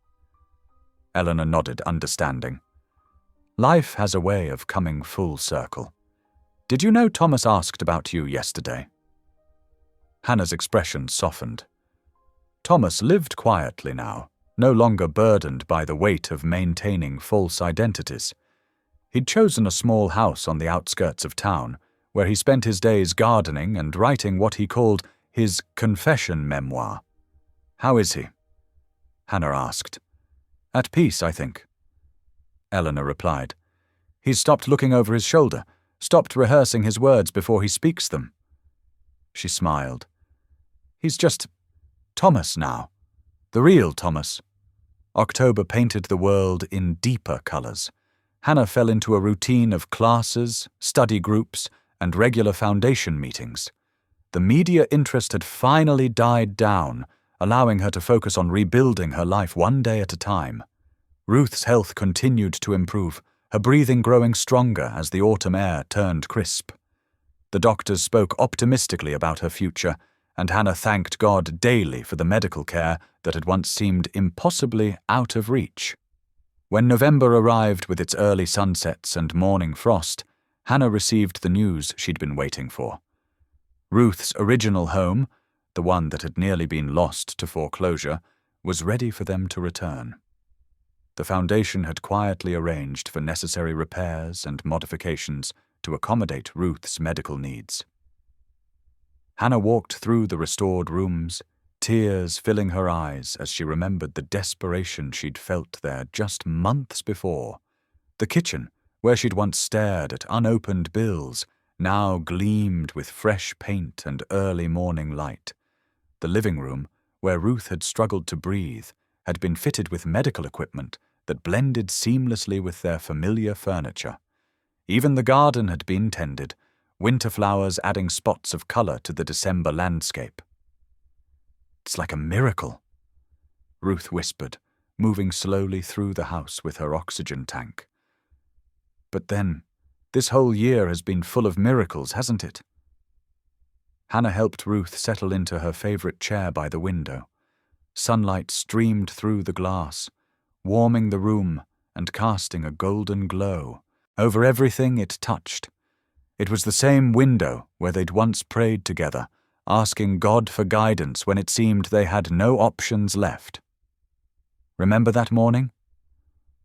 Eleanor nodded, understanding. "Life has a way of coming full circle. Did you know Thomas asked about you yesterday?" Hannah's expression softened. Thomas lived quietly now, no longer burdened by the weight of maintaining false identities. He'd chosen a small house on the outskirts of town, where he spent his days gardening and writing what he called his confession memoir. "How is he?" Hannah asked. "At peace, I think," Eleanor replied. "He's stopped looking over his shoulder, stopped rehearsing his words before he speaks them." She smiled. "He's just Thomas now. The real Thomas." October painted the world in deeper colors. Hannah fell into a routine of classes, study groups, and regular foundation meetings. The media interest had finally died down, allowing her to focus on rebuilding her life one day at a time. Ruth's health continued to improve, her breathing growing stronger as the autumn air turned crisp. The doctors spoke optimistically about her future, and Hannah thanked God daily for the medical care that had once seemed impossibly out of reach. When November arrived with its early sunsets and morning frost, Hannah received the news she'd been waiting for. Ruth's original home, the one that had nearly been lost to foreclosure, was ready for them to return. The foundation had quietly arranged for necessary repairs and modifications to accommodate Ruth's medical needs. Hannah walked through the restored rooms, tears filling her eyes as she remembered the desperation she'd felt there just months before. The kitchen, where she'd once stared at unopened bills, now gleamed with fresh paint and early morning light. The living room, where Ruth had struggled to breathe, had been fitted with medical equipment that blended seamlessly with their familiar furniture. Even the garden had been tended, winter flowers adding spots of color to the December landscape. "It's like a miracle," Ruth whispered, moving slowly through the house with her oxygen tank. "But then, this whole year has been full of miracles, hasn't it?" Hannah helped Ruth settle into her favorite chair by the window. Sunlight streamed through the glass, warming the room and casting a golden glow over everything it touched. It was the same window where they'd once prayed together, asking God for guidance when it seemed they had no options left. "Remember that morning?"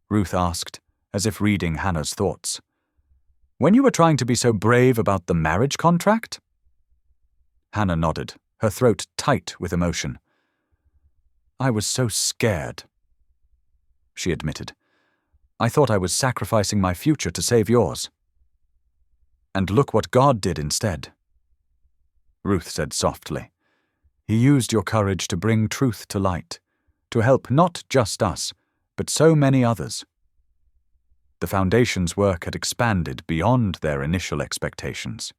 Ruth asked, as if reading Hannah's thoughts. "When you were trying to be so brave about the marriage contract?" Hannah nodded, her throat tight with emotion. "I was so scared," she admitted. "I thought I was sacrificing my future to save yours. And look what God did instead," Ruth said softly. "He used your courage to bring truth to light, to help not just us, but so many others." The Foundation's work had expanded beyond their initial expectations.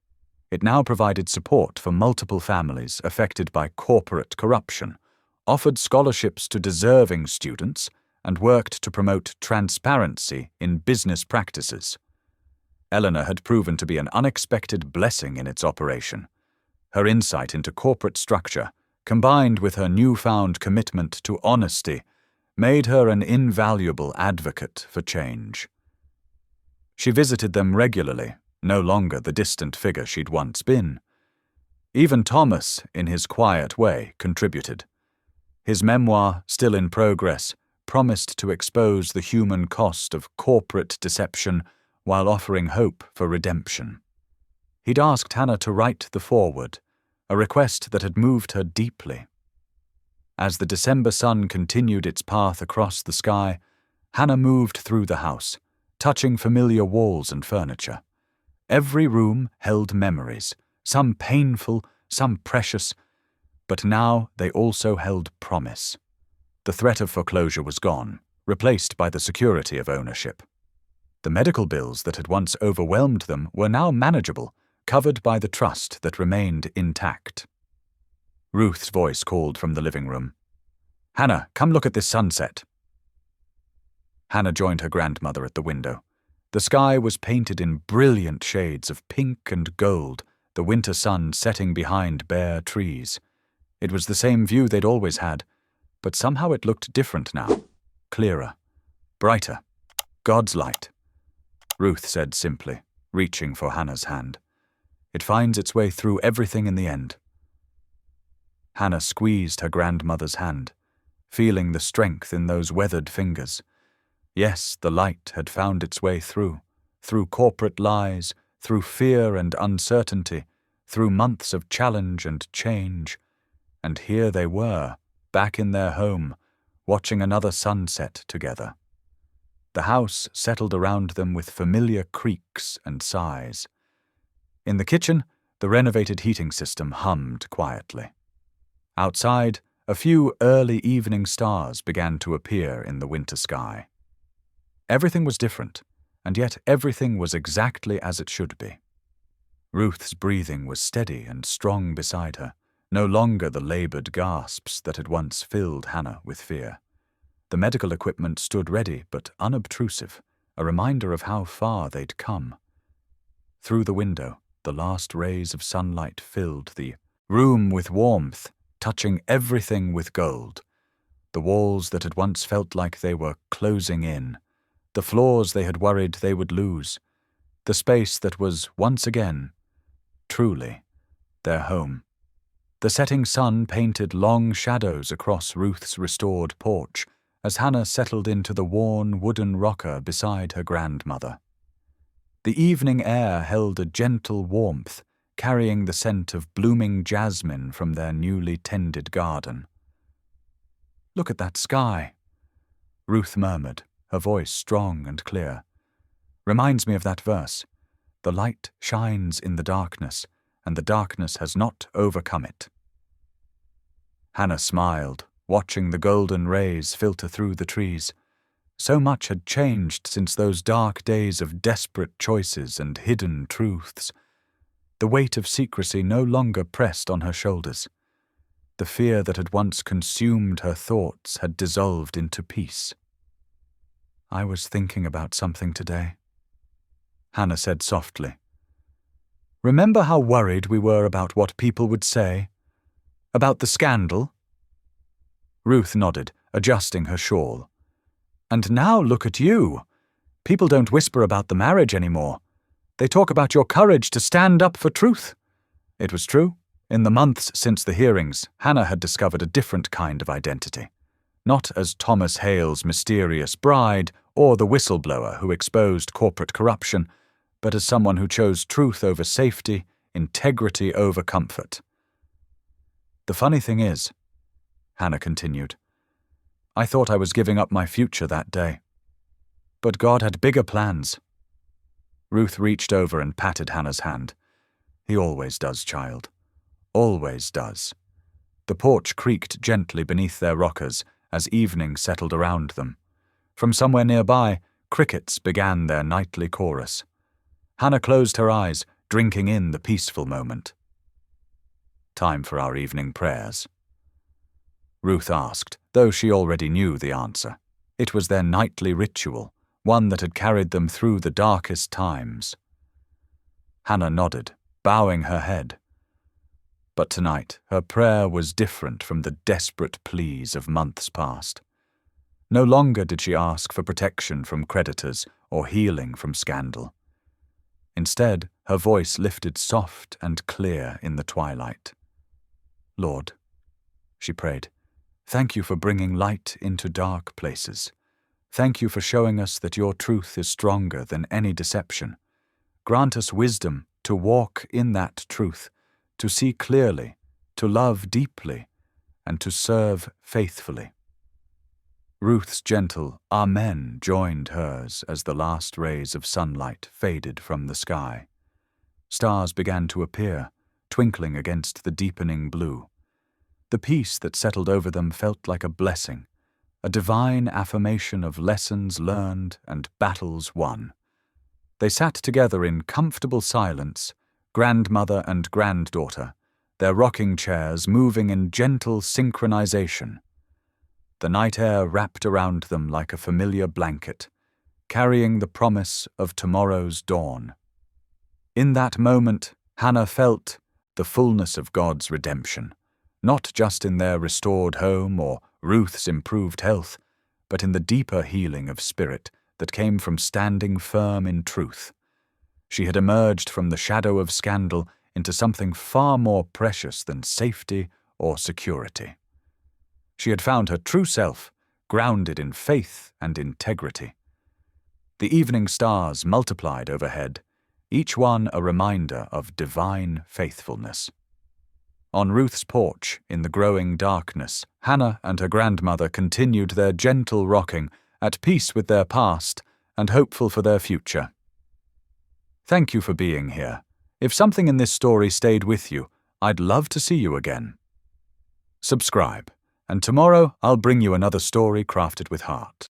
It now provided support for multiple families affected by corporate corruption, offered scholarships to deserving students, and worked to promote transparency in business practices. Eleanor had proven to be an unexpected blessing in its operation. Her insight into corporate structure, combined with her newfound commitment to honesty, made her an invaluable advocate for change. She visited them regularly, no longer the distant figure she'd once been. Even Thomas, in his quiet way, contributed. His memoir, still in progress, promised to expose the human cost of corporate deception while offering hope for redemption. He'd asked Hannah to write the foreword, a request that had moved her deeply. As the December sun continued its path across the sky, Hannah moved through the house, touching familiar walls and furniture. Every room held memories, some painful, some precious, but now they also held promise. The threat of foreclosure was gone, replaced by the security of ownership. The medical bills that had once overwhelmed them were now manageable, covered by the trust that remained intact. Ruth's voice called from the living room. "Hannah, come look at this sunset." Hannah joined her grandmother at the window. The sky was painted in brilliant shades of pink and gold, the winter sun setting behind bare trees. It was the same view they'd always had, but somehow it looked different now, clearer, brighter. "God's light," Ruth said simply, reaching for Hannah's hand. "It finds its way through everything in the end." Hannah squeezed her grandmother's hand, feeling the strength in those weathered fingers. Yes, the light had found its way through corporate lies, through fear and uncertainty, through months of challenge and change. And here they were, back in their home, watching another sunset together. The house settled around them with familiar creaks and sighs. In the kitchen, the renovated heating system hummed quietly. Outside, a few early evening stars began to appear in the winter sky. Everything was different, and yet everything was exactly as it should be. Ruth's breathing was steady and strong beside her, no longer the labored gasps that had once filled Hannah with fear. The medical equipment stood ready but unobtrusive, a reminder of how far they'd come. Through the window, the last rays of sunlight filled the room with warmth, touching everything with gold. The walls that had once felt like they were closing in, the floors they had worried they would lose, the space that was once again, truly, their home. The setting sun painted long shadows across Ruth's restored porch as Hannah settled into the worn wooden rocker beside her grandmother. The evening air held a gentle warmth, carrying the scent of blooming jasmine from their newly tended garden. "Look at that sky," Ruth murmured, her voice strong and clear. "Reminds me of that verse. The light shines in the darkness, and the darkness has not overcome it." Hannah smiled, watching the golden rays filter through the trees. So much had changed since those dark days of desperate choices and hidden truths. The weight of secrecy no longer pressed on her shoulders. The fear that had once consumed her thoughts had dissolved into peace. "I was thinking about something today," Hannah said softly. "Remember how worried we were about what people would say? About the scandal?" Ruth nodded, adjusting her shawl. "And now look at you. People don't whisper about the marriage anymore. They talk about your courage to stand up for truth." It was true. In the months since the hearings, Hannah had discovered a different kind of identity. Not as Thomas Hale's mysterious bride or the whistleblower who exposed corporate corruption, but as someone who chose truth over safety, integrity over comfort. "The funny thing is," Hannah continued, "I thought I was giving up my future that day. But God had bigger plans." Ruth reached over and patted Hannah's hand. "He always does, child. Always does." The porch creaked gently beneath their rockers as evening settled around them. From somewhere nearby, crickets began their nightly chorus. Hannah closed her eyes, drinking in the peaceful moment. "Time for our evening prayers?" Ruth asked, though she already knew the answer. It was their nightly ritual, one that had carried them through the darkest times. Hannah nodded, bowing her head. But tonight, her prayer was different from the desperate pleas of months past. No longer did she ask for protection from creditors or healing from scandal. Instead, her voice lifted soft and clear in the twilight. "Lord," she prayed, "thank you for bringing light into dark places. Thank you for showing us that your truth is stronger than any deception. Grant us wisdom to walk in that truth, to see clearly, to love deeply, and to serve faithfully." Ruth's gentle Amen joined hers as the last rays of sunlight faded from the sky. Stars began to appear, twinkling against the deepening blue. The peace that settled over them felt like a blessing, a divine affirmation of lessons learned and battles won. They sat together in comfortable silence, grandmother and granddaughter, their rocking chairs moving in gentle synchronization. The night air wrapped around them like a familiar blanket, carrying the promise of tomorrow's dawn. In that moment, Hannah felt the fullness of God's redemption, not just in their restored home or Ruth's improved health, but in the deeper healing of spirit that came from standing firm in truth. She had emerged from the shadow of scandal into something far more precious than safety or security. She had found her true self, grounded in faith and integrity. The evening stars multiplied overhead, each one a reminder of divine faithfulness. On Ruth's porch, in the growing darkness, Hannah and her grandmother continued their gentle rocking, at peace with their past and hopeful for their future. Thank you for being here. If something in this story stayed with you, I'd love to see you again. Subscribe, and tomorrow I'll bring you another story crafted with heart.